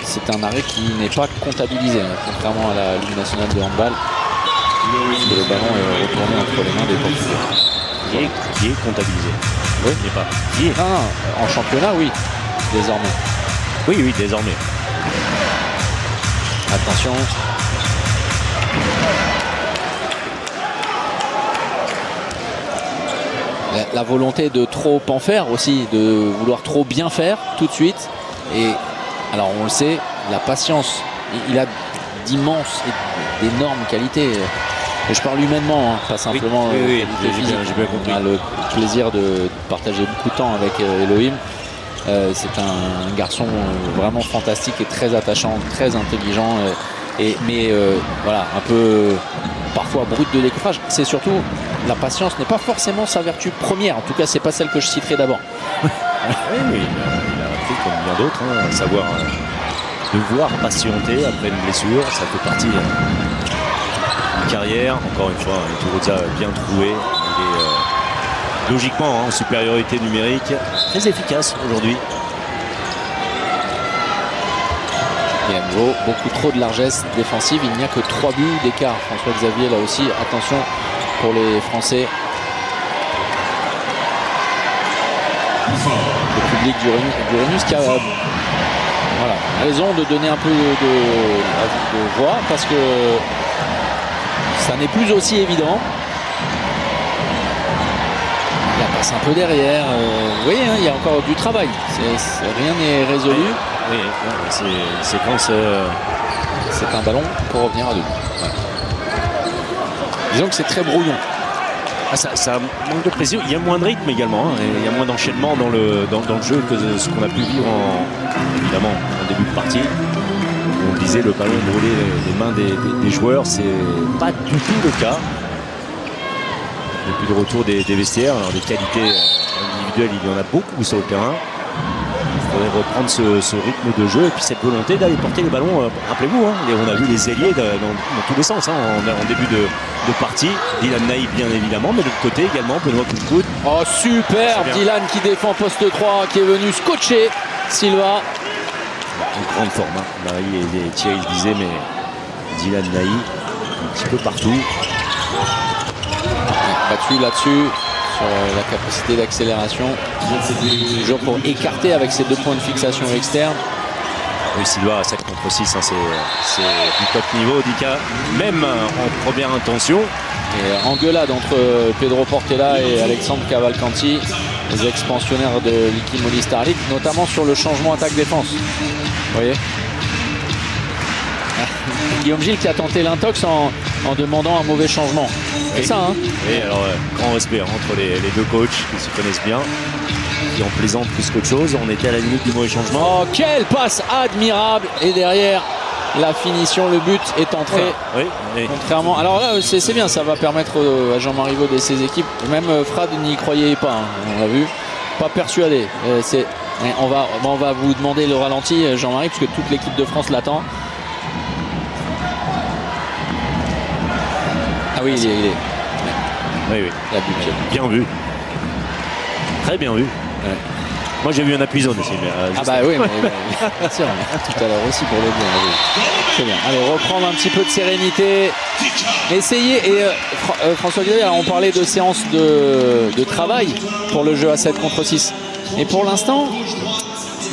Speaker 1: c'est un arrêt qui n'est pas comptabilisé, hein, contrairement à la Ligue nationale de handball. Le ballon est retourné entre les mains des Portugais.
Speaker 2: Qui est comptabilisé.
Speaker 1: Oui.
Speaker 2: Il n'est pas. Qui est.
Speaker 1: Non, en championnat, oui, désormais.
Speaker 2: Oui, désormais.
Speaker 1: Attention. La volonté de trop en faire aussi, de vouloir trop bien faire tout de suite. Et alors on le sait, la patience, il a d'immenses et d'énormes qualités. Et je parle humainement, hein, pas simplement
Speaker 2: oui,
Speaker 1: qualité physique.
Speaker 2: j'ai bien compris.
Speaker 1: On a le plaisir de partager beaucoup de temps avec Elohim. C'est un garçon vraiment fantastique et très attachant, très intelligent. Mais voilà, un peu parfois brut de décoffrage. C'est surtout, la patience n'est pas forcément sa vertu première. En tout cas, c'est pas celle que je citerai d'abord.
Speaker 2: Oui, il a appris comme bien d'autres, hein, à savoir devoir patienter après une blessure. Ça fait partie d'une carrière. Encore une fois, Tourouza bien trouvé. Il est logiquement en supériorité numérique, très efficace aujourd'hui.
Speaker 1: Et à nouveau, beaucoup trop de largesse défensive. Il n'y a que 3 buts d'écart. François Xavier, là aussi, attention pour les Français. Le public du Rhenus qui a raison de donner un peu de voix parce que ça n'est plus aussi évident. Il la passe un peu derrière. Vous voyez, hein, il y a encore du travail. Rien n'est résolu.
Speaker 2: Oui, c'est une séquence.
Speaker 1: C'est un ballon pour revenir à 2. Ouais. Disons que c'est très brouillon.
Speaker 2: Ça manque de précision. Il y a moins de rythme également. Hein, et il y a moins d'enchaînement dans le jeu que ce qu'on a pu vivre évidemment en début de partie. On disait le ballon brûlé les mains des joueurs. C'est pas du tout le cas. Depuis le retour des vestiaires, alors des qualités individuelles, il y en a beaucoup sur le terrain. Il faudrait reprendre ce rythme de jeu et puis cette volonté d'aller porter les ballons. Rappelez-vous, hein, on a vu les ailiers dans tous les sens hein, en début de partie. Dylan Naïf bien évidemment, mais de l'autre côté également Benoît Coutecout.
Speaker 1: Oh super, Dylan qui défend poste 3, qui est venu scotcher Silva.
Speaker 2: En grande forme, hein. Marie et Thierry le disaient, mais Dylan Naïf un petit peu partout.
Speaker 1: Battu là-dessus. Sur la capacité d'accélération, toujours pour écarter avec ses 2 points de fixation externe.
Speaker 2: Oui, Silva à 7 contre 6, hein, c'est du top niveau, Dika, même en première intention.
Speaker 1: Et engueulade entre Pedro Portela et Alexandre Cavalcanti, les expansionnaires de l'Iki Moly Starlight, notamment sur le changement attaque-défense. Vous voyez, Guillaume Gilles qui a tenté l'intox en demandant un mauvais changement. C'est ça, hein.
Speaker 2: Et alors, grand respect entre les deux coachs qui se connaissent bien, qui en plaisantent plus qu'autre chose. On était à la limite du mauvais changement.
Speaker 1: Oh, quelle passe admirable! Et derrière, la finition, le but est entré.
Speaker 2: Voilà. Oui.
Speaker 1: Contrairement. Alors là, c'est bien, ça va permettre à Jean-Marie Vaud et ses équipes. Même Frad n'y croyait pas, hein, on l'a vu. Pas persuadé. On va vous demander le ralenti, Jean-Marie, puisque toute l'équipe de France l'attend. Ah oui, il est.
Speaker 2: Oui.
Speaker 1: Il a bu.
Speaker 2: Bien vu. Très bien vu.
Speaker 1: Ouais.
Speaker 2: Moi j'ai vu un appui zone aussi. Mais,
Speaker 1: ah bah oui, mais bien sûr, tout à l'heure aussi pour le bien. Très bien. Allez, reprendre un petit peu de sérénité. Essayez. Et François Xavier, on parlait de séance de travail pour le jeu à 7 contre 6. Et pour l'instant,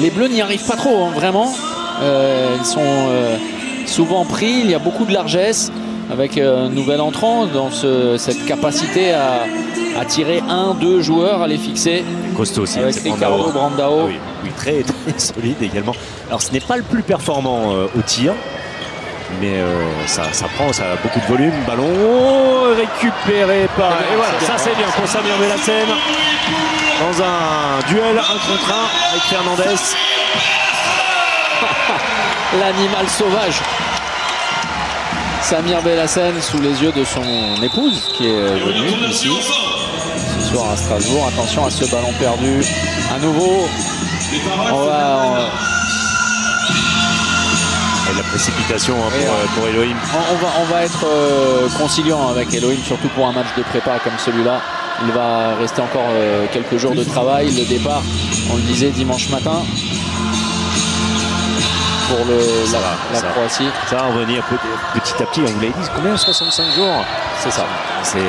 Speaker 1: les Bleus n'y arrivent pas trop, hein, vraiment. Ils sont souvent pris, il y a beaucoup de largesse. Avec un nouvel entrant dans cette capacité à tirer 1-2 joueurs, à les fixer.
Speaker 2: Costaud aussi.
Speaker 1: Avec Ricardo Brandao.
Speaker 2: Oui, très, très solide également. Alors ce n'est pas le plus performant au tir, Mais ça prend, ça a beaucoup de volume. Ballon récupéré par... Et voilà, ça c'est bien pour Samir Belhassen. Dans un duel 1 contre 1 avec Fernandez.
Speaker 1: L'animal sauvage. Samir Belhassen sous les yeux de son épouse qui est venue ici ce soir à Strasbourg. Attention à ce ballon perdu. À nouveau,
Speaker 2: Et la précipitation pour Elohim.
Speaker 1: On va être conciliant avec Elohim, surtout pour un match de prépa comme celui-là. Il va rester encore quelques jours de travail. Le départ, on le disait, dimanche matin pour la Croatie.
Speaker 2: Ça va revenir petit à petit. On vous l'avait dit, combien? 65 jours.
Speaker 1: C'est ça.
Speaker 2: Il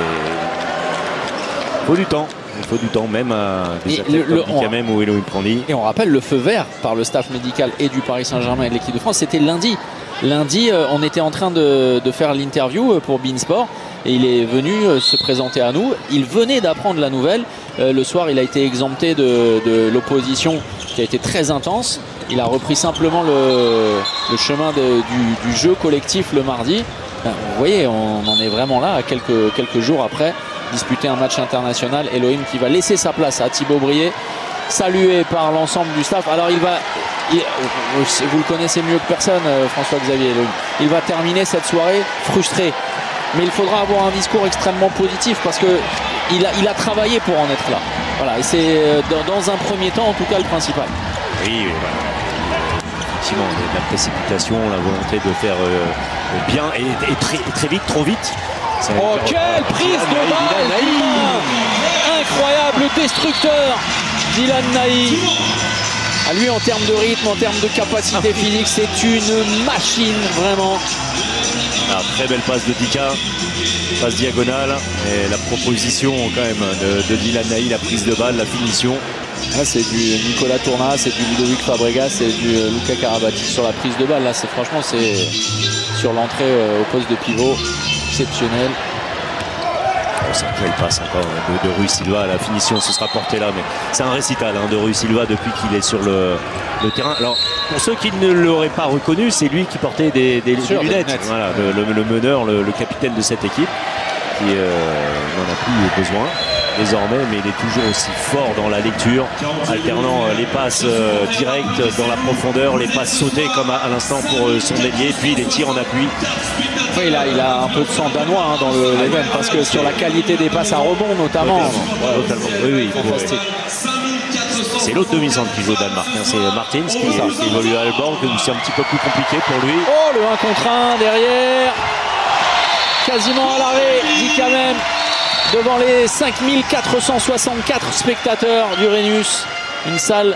Speaker 2: faut du temps. Il faut du temps, même à des athlètes comme Dicamem ou Elohim Prandi.
Speaker 1: Et on rappelle le feu vert par le staff médical et du Paris Saint-Germain et de l'équipe de France. C'était lundi. Lundi, on était en train de faire l'interview pour Beansport et il est venu se présenter à nous. Il venait d'apprendre la nouvelle. Le soir, il a été exempté de l'opposition qui a été très intense. Il a repris simplement le chemin du jeu collectif le mardi. Vous voyez, on en est vraiment là, à quelques jours après. Disputer un match international. Elohim qui va laisser sa place à Thibaut Brié, salué par l'ensemble du staff. Alors vous le connaissez mieux que personne, François-Xavier Elohim. Il va terminer cette soirée frustré. Mais il faudra avoir un discours extrêmement positif parce qu'il a travaillé pour en être là. Voilà, et c'est dans un premier temps en tout cas le principal.
Speaker 2: Oui, voilà. Effectivement, la précipitation, la volonté de faire bien et très vite, trop vite.
Speaker 1: Oh, quelle prise de balle! Incroyable destructeur, Dylan Naï. À lui, en termes de rythme, en termes de capacité physique, c'est une machine, vraiment.
Speaker 2: Alors, très belle passe de Dika, passe diagonale. Et la proposition, quand même, de Dylan Naï, la prise de balle, la finition.
Speaker 1: Là, c'est du Nicolas Tourna, c'est du Ludovic Fabregas, c'est du Luca Karabatic sur la prise de balle. Là, franchement, c'est sur l'entrée au poste de pivot. Exceptionnel.
Speaker 2: C'est une belle passe encore de Rui Silva. La finition se sera portée là, mais c'est un récital de Rui Silva depuis qu'il est sur le terrain. Alors, pour ceux qui ne l'auraient pas reconnu, c'est lui qui portait des lunettes. Voilà, le meneur, le capitaine de cette équipe, qui n'en a plus besoin désormais, mais il est toujours aussi fort dans la lecture, alternant les passes directes dans la profondeur, les passes sautées comme à l'instant pour son ailier, puis les tirs en appui.
Speaker 1: Oui, il a un peu de sang danois dans les veines, parce que sur la qualité des passes à rebond notamment.
Speaker 2: Totalement. Oui, fantastique. C'est l'autre demi-centre qui joue au Danemark, c'est Martins qui évolue à Aalborg, c'est un petit peu plus compliqué pour lui.
Speaker 1: Oh, le 1 contre 1 derrière, quasiment à l'arrêt, Dicamem devant les 5464 spectateurs du Rhenus, une salle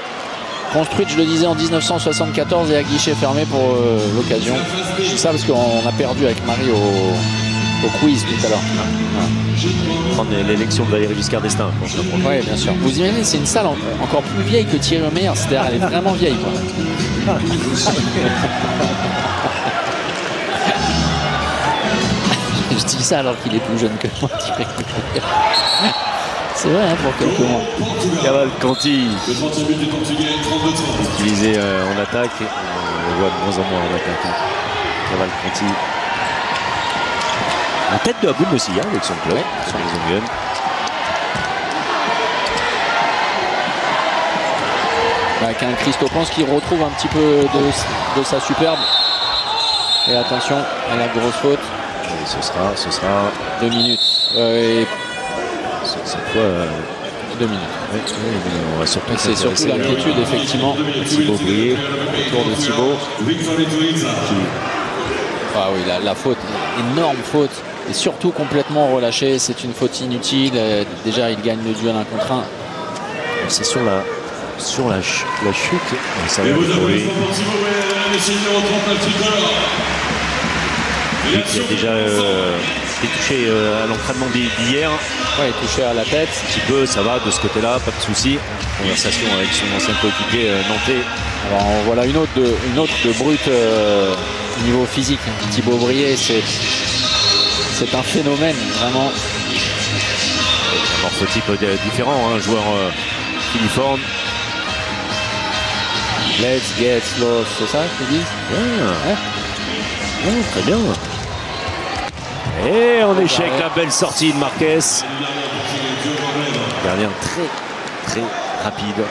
Speaker 1: construite, je le disais, en 1974 et à guichet fermé pour l'occasion. Je dis ça parce qu'on a perdu avec Marie au quiz tout à l'heure.
Speaker 2: Prendre l'élection de Valéry Giscard d'Estaing.
Speaker 1: Oui, bien sûr. Vous imaginez, c'est une salle encore plus vieille que Thierry Omeyer, c'est-à-dire elle est vraiment vieille, quoi. Je dis ça alors qu'il est plus jeune que moi, Thierry Omeyer. C'est vrai, pour quelques mois.
Speaker 2: Cavalcanti utilisé en attaque. On le voit de moins en moins en attaque. Cavalcanti. La tête de Aboul Messiah avec son club, sur les Onguen.
Speaker 1: Avec un Christophe qui retrouve un petit peu de sa superbe. Et attention à la grosse faute.
Speaker 2: Et ce sera
Speaker 1: 2 minutes.
Speaker 2: Cette fois
Speaker 1: 2 minutes.
Speaker 2: On va surtout
Speaker 1: c'est surtout l'inquiétude, effectivement.
Speaker 2: Thibaut Brié,
Speaker 1: autour de Thibaut. Ah oui, la faute, énorme faute. Et surtout complètement relâché. C'est une faute inutile. Déjà, il gagne le duel 1 contre 1.
Speaker 2: C'est sur la chute. Ça va pour lui. Il a déjà été touché à l'entraînement d'hier.
Speaker 1: Ouais, touché à la tête.
Speaker 2: Un petit peu, ça va de ce côté-là, pas de souci. Conversation avec son ancien coéquipier nantais.
Speaker 1: Alors voilà une autre de brut niveau physique. Thibaut Brié, c'est un phénomène vraiment.
Speaker 2: Un morphotype différent, un joueur filiforme.
Speaker 1: Let's get lost, c'est ça que tu dis?
Speaker 2: Ouais. Très bien. Et en échec, la belle sortie de Marquez. Dernière très rapide.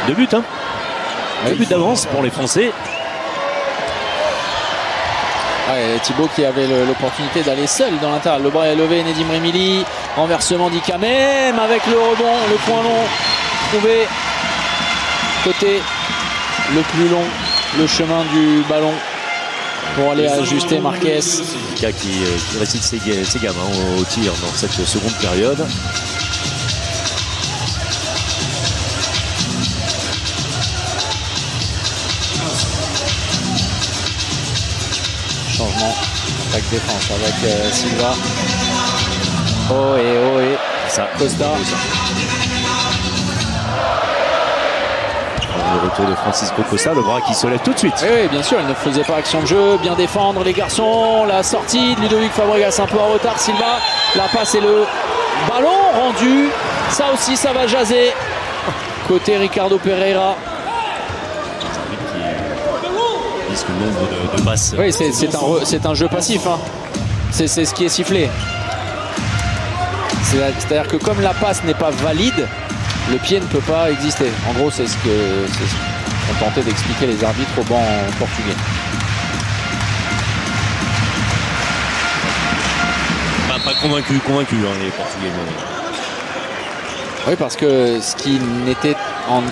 Speaker 2: 2 buts, hein. 2 buts d'avance pour les Français.
Speaker 1: Ouais, Thibaut qui avait l'opportunité d'aller seul dans l'intérieur. Le bras est levé, Nedim Remili. Renversement d'Ikamem avec le rebond, le point long trouvé. Côté le plus long, le chemin du ballon pour aller ajuster Marquez.
Speaker 2: Qui récite ses gamins au tir dans cette seconde période.
Speaker 1: Changement, attaque défense avec Silva. Oh et
Speaker 2: Ça,
Speaker 1: Costa.
Speaker 2: Le retour de Francisco Costa, le bras qui se lève tout de suite.
Speaker 1: Oui, bien sûr, il ne faisait pas action de jeu. Bien défendre les garçons. La sortie de Ludovic Fabregas un peu en retard. Silva, la passe et le ballon rendu. Ça aussi, ça va jaser. Côté Ricardo Pereira.
Speaker 2: Le nombre de passes.
Speaker 1: Oui, c'est un jeu passif. Hein. C'est ce qui est sifflé. C'est-à-dire que comme la passe n'est pas valide, le pied ne peut pas exister. En gros, c'est ce qu'ont tenté d'expliquer les arbitres au banc portugais.
Speaker 2: Pas convaincu hein, les Portugais.
Speaker 1: Oui, parce que ce qui n'était en...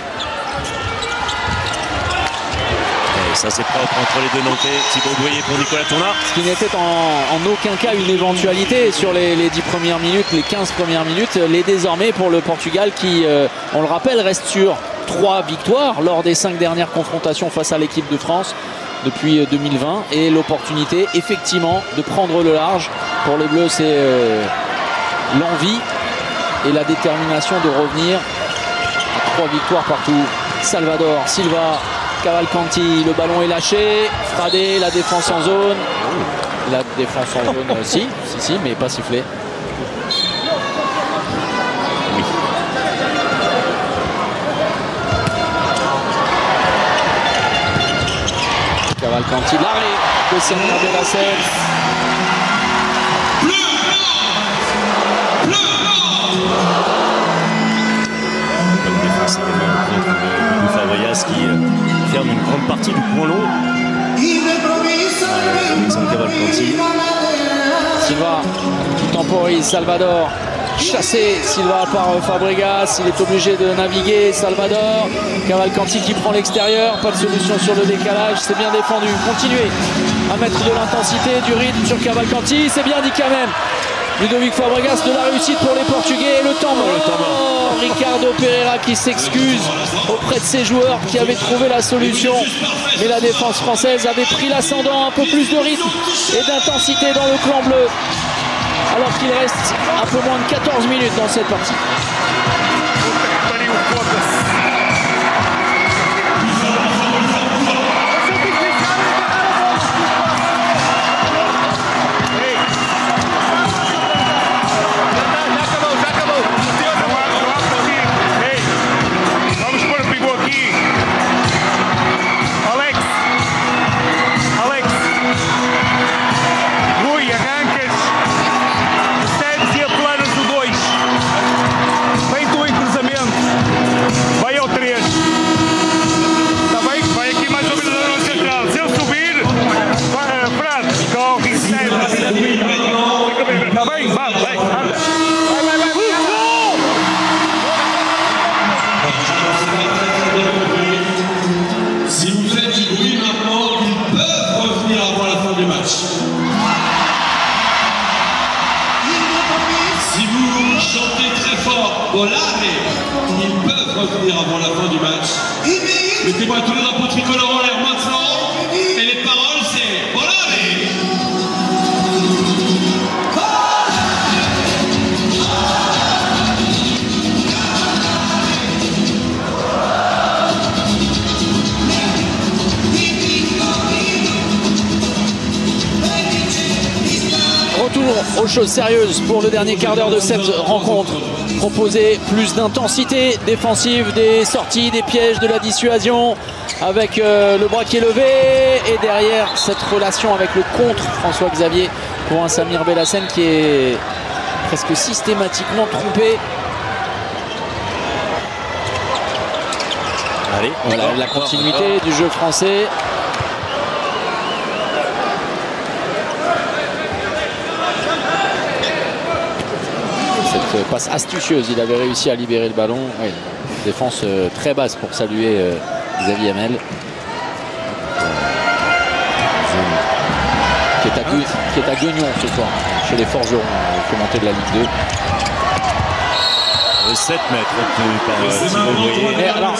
Speaker 2: Ça c'est propre entre les deux Nantais. Thibaut Boyer pour Nicolas Tournard.
Speaker 1: Ce qui n'était en aucun cas une éventualité sur les 10 premières minutes, les 15 premières minutes, l'est désormais pour le Portugal qui, on le rappelle, reste sur 3 victoires lors des 5 dernières confrontations face à l'équipe de France depuis 2020. Et l'opportunité effectivement de prendre le large. Pour les Bleus, c'est l'envie et la détermination de revenir à 3 victoires partout. Salvador, Silva, Cavalcanti, le ballon est lâché. Fradé, la défense en zone. La défense en zone, si, mais pas sifflé.
Speaker 2: Oui.
Speaker 1: Cavalcanti, l'arrêt de Seigneur de la Seine.
Speaker 2: Comme défense également contre le Fabregas qui ferme une grande partie du point long. Alexandre Cavalcanti.
Speaker 1: Silva qui temporise, Salvador chassé, Silva par Fabregas, il est obligé de naviguer, Salvador, Cavalcanti qui prend l'extérieur, pas de solution sur le décalage, c'est bien défendu, continuez à mettre de l'intensité, du rythme sur Cavalcanti, c'est bien dit quand même. Ludovic Fabregas, de la réussite pour les Portugais, le temps mort. Ricardo Pereira qui s'excuse auprès de ses joueurs qui avaient trouvé la solution, mais la défense française avait pris l'ascendant, un peu plus de rythme et d'intensité dans le clan bleu, alors qu'il reste un peu moins de 14 minutes dans cette partie.
Speaker 3: Si vous faites du bruit maintenant, ils peuvent revenir avant la fin du match. Si vous chantez très fort, volare, ils peuvent revenir avant la fin du match. Mettez-moi tous les drapeaux tricolores en l'air maintenant. Et les paroles, c'est volare.
Speaker 1: Retour aux choses sérieuses pour le dernier quart d'heure de cette rencontre. Proposer plus d'intensité défensive, des sorties, des pièges, de la dissuasion. avec le bras qui est levé. Et derrière, cette relation avec le contre François Xavier pour un Samir Belhassen qui est presque systématiquement trompé.
Speaker 2: Allez,
Speaker 1: voilà la continuité du jeu français. Cette passe astucieuse, il avait réussi à libérer le ballon. Oui, défense très basse pour saluer Xavier Hamel. Qui est à Guignon ce soir, chez les Forgerons, commenté de la Ligue 2.
Speaker 2: 7 mètres obtenu par Thibaut Brouillet.
Speaker 1: Alors,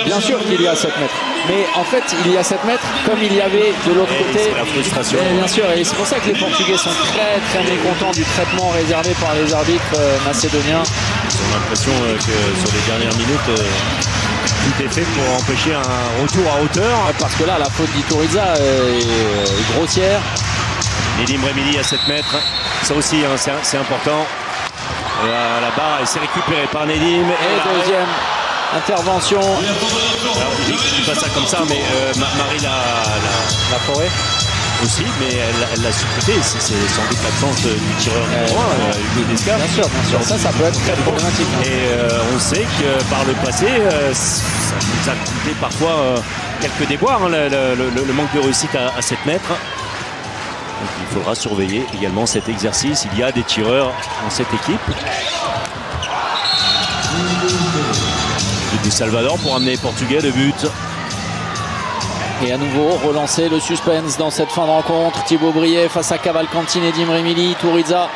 Speaker 1: bien sûr qu'il y a 7 mètres. Mais en fait, il y a 7 mètres comme il y avait de l'autre côté.
Speaker 2: C'est la frustration.
Speaker 1: Bien sûr, et c'est pour ça que les Portugais sont très mécontents du traitement réservé par les arbitres macédoniens.
Speaker 2: Ils ont l'impression que sur les dernières minutes, tout est fait pour empêcher un retour à hauteur.
Speaker 1: Parce que là, la faute d'Iturriza est grossière.
Speaker 2: Nedim Remili à 7 mètres. Ça aussi, hein, c'est important. La barre, elle s'est récupérée par Nedim.
Speaker 1: Et deuxième intervention.
Speaker 2: Alors, je dis pas ça comme ça, mais Marie
Speaker 1: la forêt
Speaker 2: aussi, mais elle l'a supporté. C'est sans doute l'absence du tireur numéro 1, Hugo Desca.
Speaker 1: Bien sûr. Ça peut être très problématique.
Speaker 2: Et on sait que par le passé, ça nous a coûté parfois quelques déboires, hein, le manque de réussite à 7 mètres. Donc il faudra surveiller également cet exercice. Il y a des tireurs dans cette équipe. Du Salvador pour amener les Portugais de but.
Speaker 1: Et à nouveau, relancer le suspense dans cette fin de rencontre. Thibaut Brouillet face à Cavalcanti, Nedim Remili, Iturriza.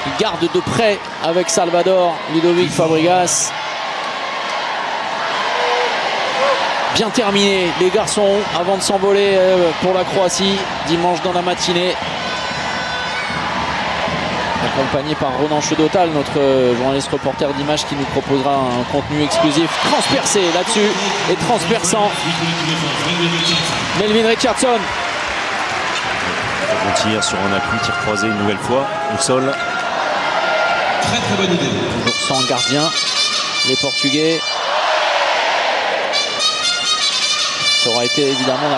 Speaker 1: Il garde de près avec Salvador, Ludovic Fabregas. Bien terminé les garçons avant de s'envoler pour la Croatie dimanche dans la matinée, accompagné par Ronan Chedotal, notre journaliste reporter d'images, qui nous proposera un contenu exclusif transpercé là-dessus et transperçant. Melvin Richardson.
Speaker 2: On tire sur un appui, tir croisé une nouvelle fois au sol.
Speaker 3: Très bonne idée.
Speaker 1: Toujours sans gardien, les Portugais. Ça aura été évidemment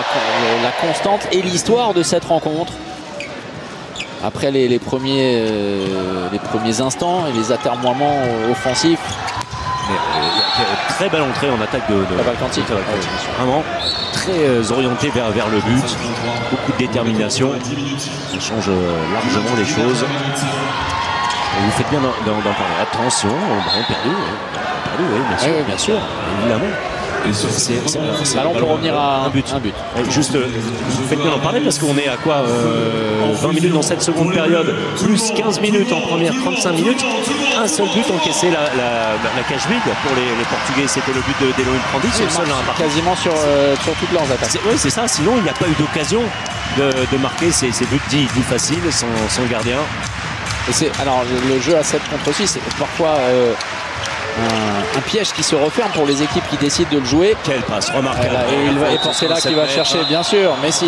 Speaker 1: la constante et l'histoire de cette rencontre. Après les premiers instants et les atermoiements offensifs.
Speaker 2: Très belle entrée en attaque de
Speaker 1: Cavalcanti.
Speaker 2: Vraiment très orienté vers le but. Beaucoup de détermination. Ça change largement les choses. Et vous faites bien d'en parler. Attention, on a perdu. Oui, bien sûr.
Speaker 1: Oui, bien sûr.
Speaker 2: Évidemment.
Speaker 1: C'est ballon pour revenir à un but.
Speaker 2: Juste, vous faites bien d'en parler parce qu'on est à quoi 20 minutes dans cette seconde période, plus 15 minutes en première, 35 minutes. Un seul but encaissé, la cage vide pour les Portugais. C'était le but d'Elohim Prandi. C'est le seul
Speaker 1: quasiment sur toutes leurs attaques.
Speaker 2: Oui, c'est ça. Sinon, il n'y a pas eu d'occasion de marquer ces buts dits faciles sans gardien.
Speaker 1: Et alors, le jeu à 7 contre 6, c'est parfois un piège qui se referme pour les équipes qui décident de le jouer.
Speaker 2: Quelle passe remarquable.
Speaker 1: Et Portela qui va chercher, bien sûr, mais si,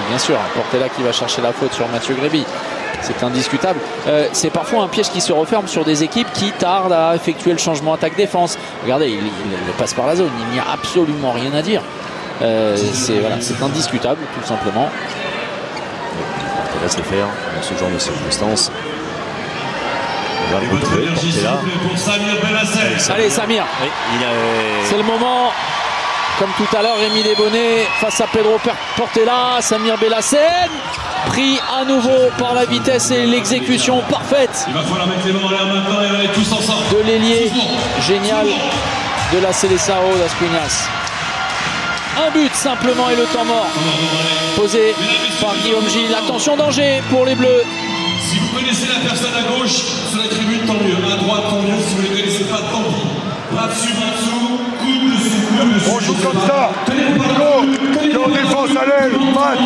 Speaker 1: bien sûr, Portela qui va chercher la faute sur Mathieu Gréby. C'est indiscutable. C'est parfois un piège qui se referme sur des équipes qui tardent à effectuer le changement attaque-défense. Regardez, il passe par la zone, il n'y a absolument rien à dire. C'est indiscutable, tout simplement.
Speaker 2: Portela sait faire dans ce genre de circonstances. On va le retrouver, Portela.
Speaker 1: Allez, Samir.
Speaker 2: Oui,
Speaker 1: c'est le moment. Comme tout à l'heure, Rémi Desbonnets face à Pedro Portela. Samir Belhassen pris à nouveau par la vitesse et l'exécution parfaite de l'ailier génial de la Seleção das Cunhas. Un but simplement et le temps mort posé par Guillaume Gilles. Attention, danger pour les Bleus.
Speaker 3: Si vous connaissez la personne à gauche sur la tribune, tant mieux. À droite, tant mieux. Si vous ne les connaissez pas, tant pis. Bras dessus, coude dessus, coude dessus.
Speaker 4: On joue comme ça. Go. En défense à l'aile. Mat.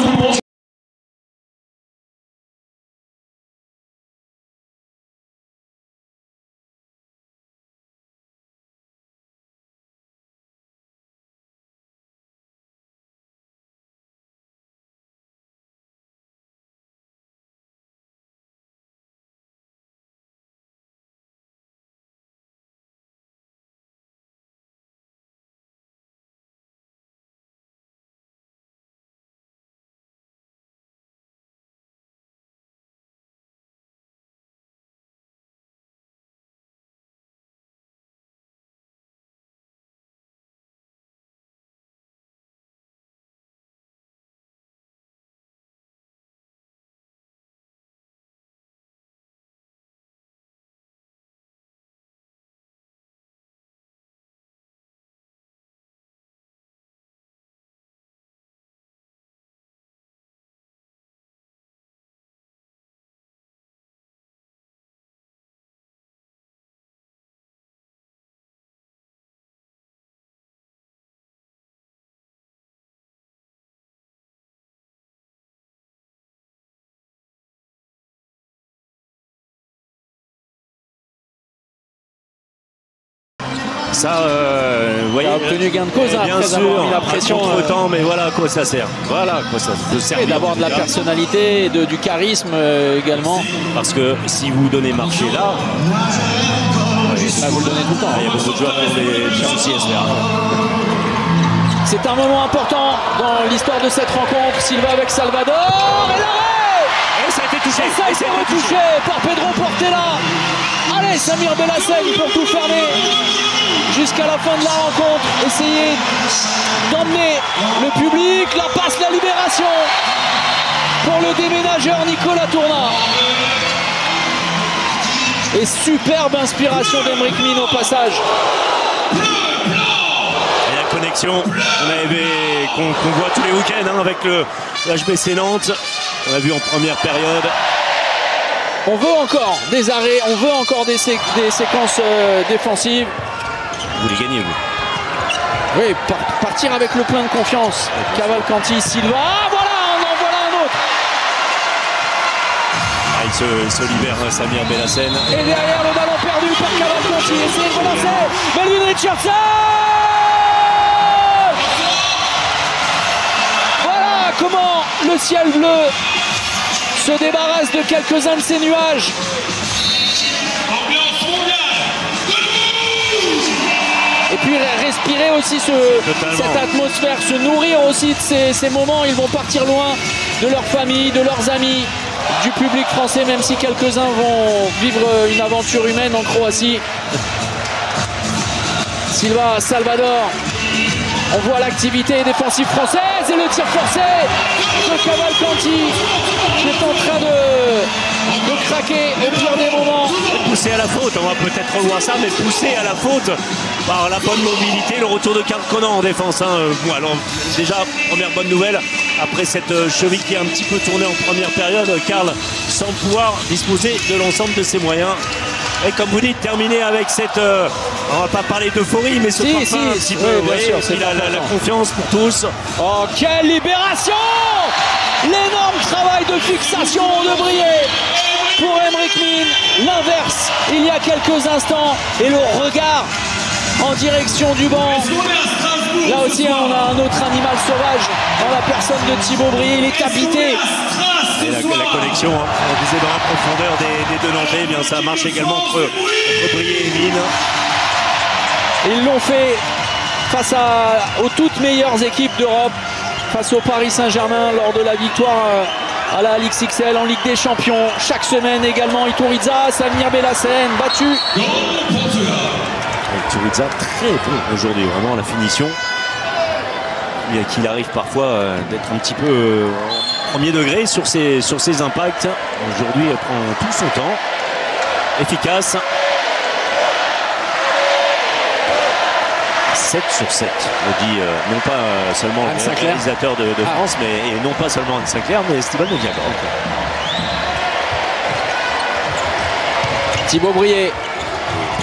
Speaker 2: Ça, vous voyez,
Speaker 1: il a obtenu gain de cause
Speaker 2: bien
Speaker 1: après
Speaker 2: sûr,
Speaker 1: avoir mis la pression.
Speaker 2: Contre-temps, mais voilà à quoi ça sert. Voilà à quoi ça sert.
Speaker 1: Et d'avoir de la personnalité, du charisme également.
Speaker 2: Parce que si vous donnez marché là,
Speaker 1: vous le donnez tout le temps.
Speaker 2: Il y a beaucoup de joueurs qui ont des soucis à se faire.
Speaker 1: C'est un moment important dans l'histoire de cette rencontre. Silva avec Salvador. Et l'arrêt!
Speaker 2: Et ça a été touché.
Speaker 1: Et ça a été retouché par Pedro Portela. Allez, Samir Belhassen pour tout fermer jusqu'à la fin de la rencontre. Essayer d'emmener le public. La passe, la libération pour le déménageur Nicolas Tourna. Et superbe inspiration d'Aymeric Min au passage.
Speaker 2: Et la connexion qu'on voit tous les week-ends hein, avec le HBC Nantes. On a vu en première période.
Speaker 1: On veut encore des arrêts, on veut encore des séquences défensives.
Speaker 2: Vous les gagnez, vous.
Speaker 1: Oui, partir avec le plein de confiance. Cavalcanti, Silva, voilà, on en voilà un autre.
Speaker 2: Il se libère Samir Belhassen.
Speaker 1: Et derrière le ballon perdu par Cavalcanti, essayez de relancer. Melvin Richardson. Voilà comment le ciel bleu se débarrasse de quelques-uns de ces nuages. Et puis respirer aussi cette atmosphère, se nourrir aussi de ces moments. Ils vont partir loin de leur famille, de leurs amis, du public français, même si quelques-uns vont vivre une aventure humaine en Croatie. Silva, Salvador. On voit l'activité défensive française et le tir forcé de Cavalcanti qui est en train de craquer au pire des moments.
Speaker 2: Poussé à la faute, on va peut-être revoir ça, mais poussé à la faute par la bonne mobilité, le retour de Karl Conan en défense. Hein. Bon, alors, déjà, première bonne nouvelle, après cette cheville qui a un petit peu tourné en première période, Karl sans pouvoir disposer de l'ensemble de ses moyens. Et comme vous dites, terminer avec cette... on va pas parler d'euphorie, mais ce parfum un petit peu,
Speaker 1: bien sûr, c'est
Speaker 2: la confiance pour tous.
Speaker 1: Oh, quelle libération! L'énorme travail de fixation de Brié pour Aymeric Min. L'inverse, il y a quelques instants. Et le regard en direction du banc. Là aussi, on a un autre animal sauvage dans la personne de Thibaut Brié. Il est habité.
Speaker 2: Et la connexion, hein, on disait dans la profondeur des deux Nantais, eh bien ça marche également entre Brié et Min.
Speaker 1: Ils l'ont fait face aux toutes meilleures équipes d'Europe, face au Paris Saint-Germain lors de la victoire à la Ligue XL en Ligue des Champions. Chaque semaine également, Iturriza, Samir Belhassen battu.
Speaker 2: Iturriza très bon aujourd'hui, vraiment la finition. Qu'il arrive parfois d'être un petit peu premier degré sur ses impacts. Aujourd'hui, elle prend tout son temps. Efficace. 7 sur 7, on dit non pas seulement le réalisateur de France, mais et non pas seulement Anne Sinclair, mais Steven Diago.
Speaker 1: Thibaut Brié,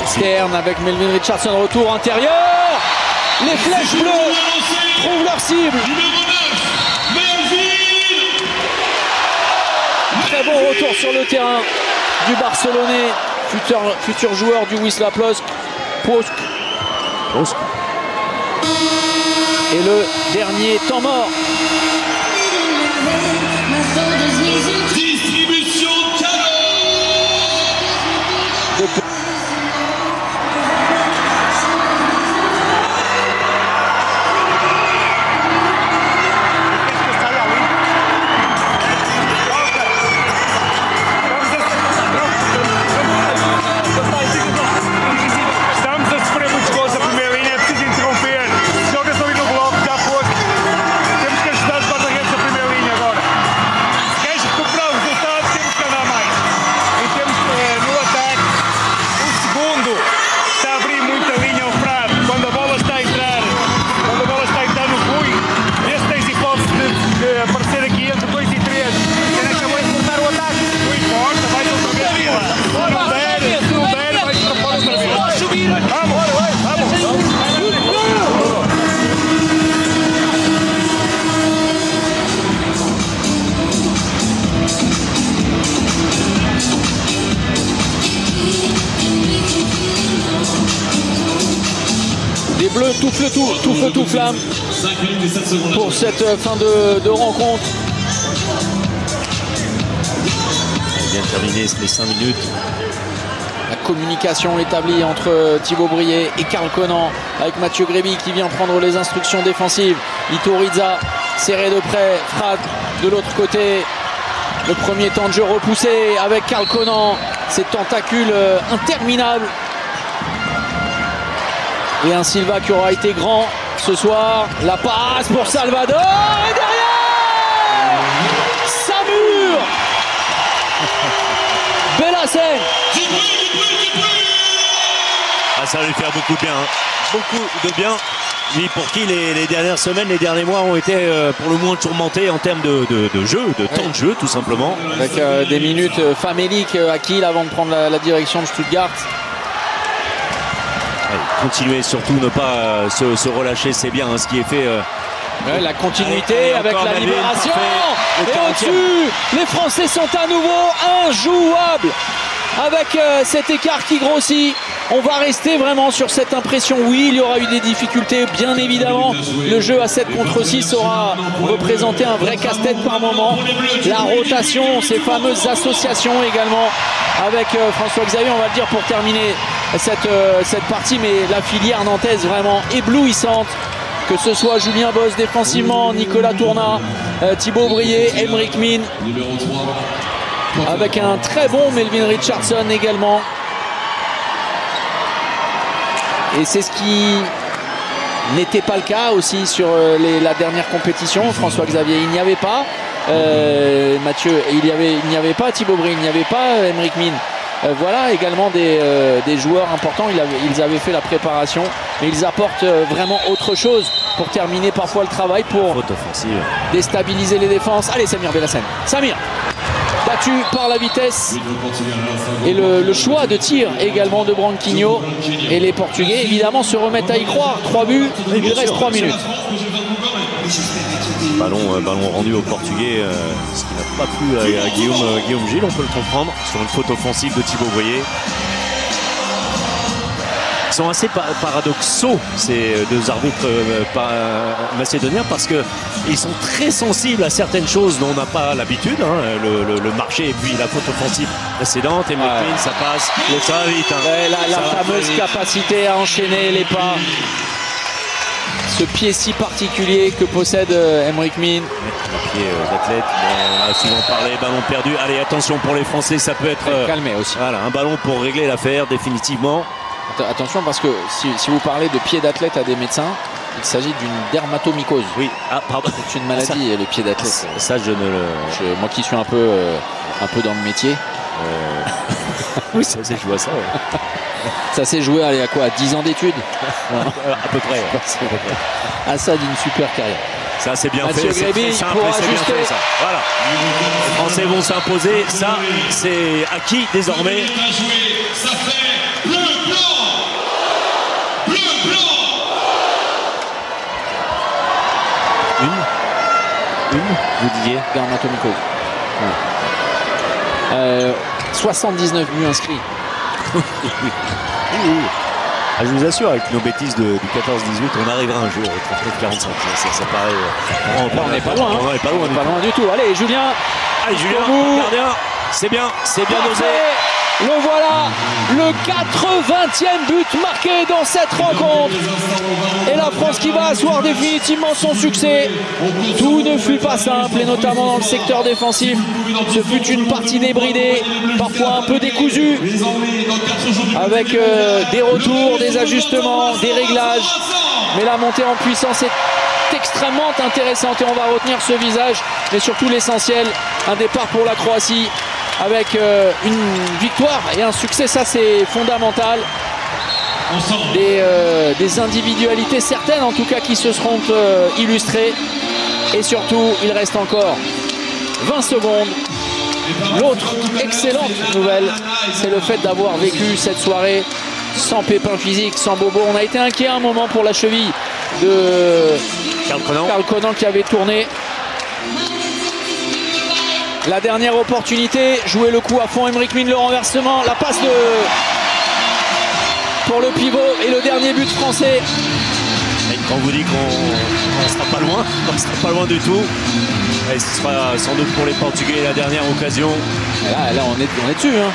Speaker 1: Stern avec Melvin Richardson, retour intérieur. Les flèches bleues trouvent leur cible. Très bon retour sur le terrain du Barcelonais, futur joueur du Wisła Płock. Et le dernier temps mort.
Speaker 3: Distribution de cadeaux.
Speaker 1: tout feu, tout flamme
Speaker 3: 5 minutes et 7 secondes.
Speaker 1: pour cette fin de rencontre.
Speaker 2: Il vient de terminer les 5 minutes.
Speaker 1: La communication établie entre Thibaut Brié et Karl Conan avec Mathieu Gréby qui vient prendre les instructions défensives. Iturriza serré de près, frappe de l'autre côté. Le premier temps de jeu repoussé avec Karl Conan, ces tentacules interminables. Et un Silva qui aura été grand ce soir. La passe pour Salvador et derrière Samur. Bellassène.
Speaker 2: Ah, ça va lui faire beaucoup de bien. Hein. Beaucoup de bien. Lui pour qui les dernières semaines, les derniers mois ont été pour le moins tourmentés en termes de jeu, de temps de jeu tout simplement.
Speaker 1: Avec des minutes faméliques à Kiel avant de prendre la direction de Stuttgart.
Speaker 2: Ouais, continuer surtout, ne pas se relâcher, c'est bien hein, ce qui est fait.
Speaker 1: Ouais, la continuité
Speaker 2: allez,
Speaker 1: avec
Speaker 2: encore
Speaker 1: la
Speaker 2: Melvin,
Speaker 1: libération.
Speaker 2: parfait.
Speaker 1: Et au-dessus, les Français sont à nouveau injouables. Avec cet écart qui grossit, on va rester vraiment sur cette impression. Oui, il y aura eu des difficultés, bien évidemment. Le jeu à 7 contre 6 aura représenté un vrai casse-tête par moment. La rotation, ces fameuses associations également. Avec François Xavier, on va le dire pour terminer cette partie. Mais la filière nantaise vraiment éblouissante. Que ce soit Julien Bosse défensivement, Nicolas Tournat, Thibaut Brié, Emric Min.
Speaker 3: Numéro 3.
Speaker 1: Avec un très bon Melvin Richardson également. Et c'est ce qui n'était pas le cas aussi sur la dernière compétition. François Xavier, il n'y avait pas. Mathieu, il n'y avait pas Thibaut Brié, il n'y avait pas Emric Min. Voilà également des joueurs importants. Ils avaient fait la préparation, mais ils apportent vraiment autre chose pour terminer parfois le travail, pour
Speaker 2: Faute offensive.
Speaker 1: déstabiliser les défenses. Allez, Samir Bellassène. Samir, battu par la vitesse et le choix de tir également de Branquinho. Et les Portugais évidemment se remettent à y croire. 3 buts, il reste 3 minutes.
Speaker 2: Ballon rendu au Portugais, ce qui n'a pas plu à Guillaume Gilles, on peut le comprendre, sur une faute offensive de Thibaut Brié. Ils sont assez paradoxaux ces deux arbitres macédoniens parce qu'ils sont très sensibles à certaines choses dont on n'a pas l'habitude, hein, le marché et puis la faute offensive précédente. Et ça passe, ça va vite. Hein.
Speaker 1: Ouais, la fameuse capacité à enchaîner les pas. Ce pied si particulier que possède Emric Min.
Speaker 2: Le pied d'athlète, on a souvent parlé, ballon perdu. Allez, attention pour les Français, ça peut être
Speaker 1: calmé aussi.
Speaker 2: Voilà, un ballon pour régler l'affaire définitivement.
Speaker 1: Attention parce que si vous parlez de pied d'athlète à des médecins, il s'agit d'une dermatomycose.
Speaker 2: Oui, pardon.
Speaker 1: C'est une maladie, les pieds d'athlète.
Speaker 2: Ça, je ne le...
Speaker 1: Moi qui suis un peu dans le métier.
Speaker 2: Oui, ça, je vois ça. Ouais.
Speaker 1: Ça s'est joué à quoi, 10 ans d'études
Speaker 2: à peu près.
Speaker 1: À ça d'une super carrière.
Speaker 2: Ça, c'est bien
Speaker 1: Mathieu
Speaker 2: fait.
Speaker 1: Gréby
Speaker 2: C'est simple,
Speaker 1: pour
Speaker 2: c'est bien
Speaker 1: ajuster.
Speaker 2: fait, ça. Voilà. Les Français vont s'imposer. Ça, c'est acquis désormais.
Speaker 3: Ça fait bleu, blanc. Bleu, blanc.
Speaker 2: Une, vous disiez
Speaker 1: Dermatomycose. Ouais. 79 buts inscrits.
Speaker 2: Oui. Ah, je vous assure, avec nos bêtises du 14-18, on arrivera un jour au 39-45. Ça paraît.
Speaker 1: On n'est pas loin. Hein.
Speaker 2: On n'est pas loin.
Speaker 1: Pas loin du tout. Allez, Julien.
Speaker 2: Allez, Julien, gardien. C'est bien dosé.
Speaker 1: Le voilà, le 80e but marqué dans cette rencontre. Et la France qui va asseoir définitivement son succès. Tout ne fut pas simple, et notamment dans le secteur défensif. Ce fut une partie débridée, parfois un peu décousue, avec des retours, des ajustements, des réglages. Mais la montée en puissance est extrêmement intéressante et on va retenir ce visage, mais surtout l'essentiel, un départ pour la Croatie avec une victoire et un succès, ça c'est fondamental. Des individualités certaines en tout cas qui se seront illustrées, et surtout il reste encore 20 secondes. L'autre excellente nouvelle, c'est le fait d'avoir vécu cette soirée sans pépin physique, sans bobo. On a été inquiet un moment pour la cheville de Karl Conan qui avait tourné. La dernière opportunité, jouer le coup à fond, Emric Min, le renversement, la passe pour le pivot et le dernier but français.
Speaker 2: Et quand on vous dit qu'on ne sera pas loin, on ne sera pas loin du tout. Et ce sera sans doute pour les Portugais la dernière occasion.
Speaker 1: Là on est dessus. Hein.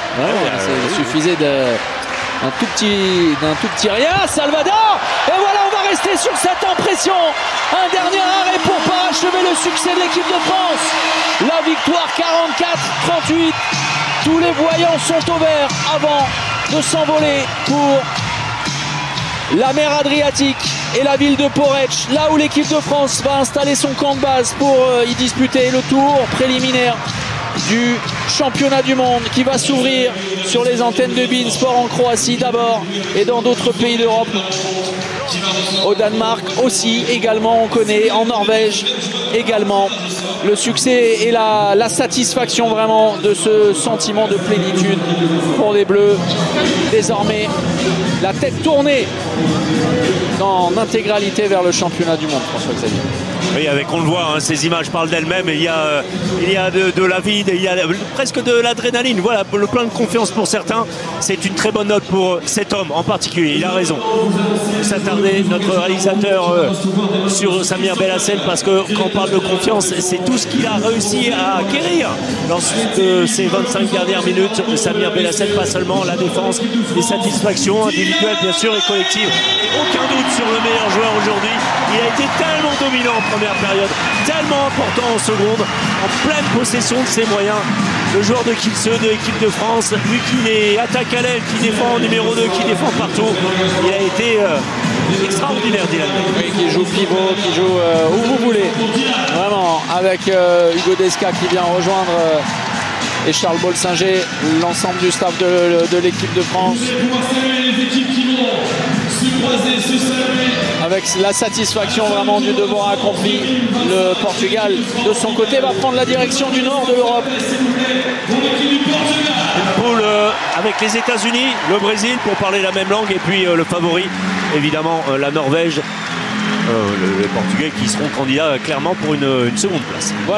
Speaker 1: Il suffisait d'un tout petit rien. Salvador. Et voilà, on va rester sur cette impression. Un dernier arrêt pour parachever le succès de l'équipe de France. La victoire 44-38. Tous les voyants sont au vert avant de s'envoler pour la mer Adriatique et la ville de Poreč, là où l'équipe de France va installer son camp de base pour y disputer le tour préliminaire du championnat du monde qui va s'ouvrir sur les antennes de beIN Sport en Croatie d'abord et dans d'autres pays d'Europe. Au Danemark aussi, également on connaît, en Norvège également. Le succès et la satisfaction vraiment de ce sentiment de plénitude pour les Bleus. Désormais, la tête tournée en intégralité vers le championnat du monde, François-Xavier.
Speaker 2: Oui, on le voit, hein, ces images parlent d'elles-mêmes. Il y a de la vie, il y a presque de l'adrénaline. Voilà, le plein de confiance pour certains. C'est une très bonne note pour cet homme en particulier. Il a raison. S'attarder notre réalisateur sur Samir Belhassen, parce que quand on parle de confiance, c'est tout ce qu'il a réussi à acquérir lors de ces 25 dernières minutes. Samir Belhassen, pas seulement la défense, les satisfactions individuelles bien sûr et collectives. Et aucun doute sur le meilleur joueur aujourd'hui. Il a été tellement dominant en première période, tellement important en seconde, en pleine possession de ses moyens. Le joueur de Kielce de l'équipe de France, lui qui est attaque à l'aile, qui défend en numéro 2, qui défend partout, il a été extraordinaire, Dylan.
Speaker 1: Oui, qui joue pivot, qui joue où vous voulez. Vraiment, avec Hugo Desca qui vient rejoindre et Charles Bolsinger, l'ensemble du staff de l'équipe de France. Avec la satisfaction vraiment du devoir accompli, le Portugal de son côté va prendre la direction du nord de l'Europe.
Speaker 2: Une poule avec les États-Unis, le Brésil pour parler la même langue et puis le favori évidemment la Norvège, les Portugais qui seront candidats clairement pour une seconde place. Voilà.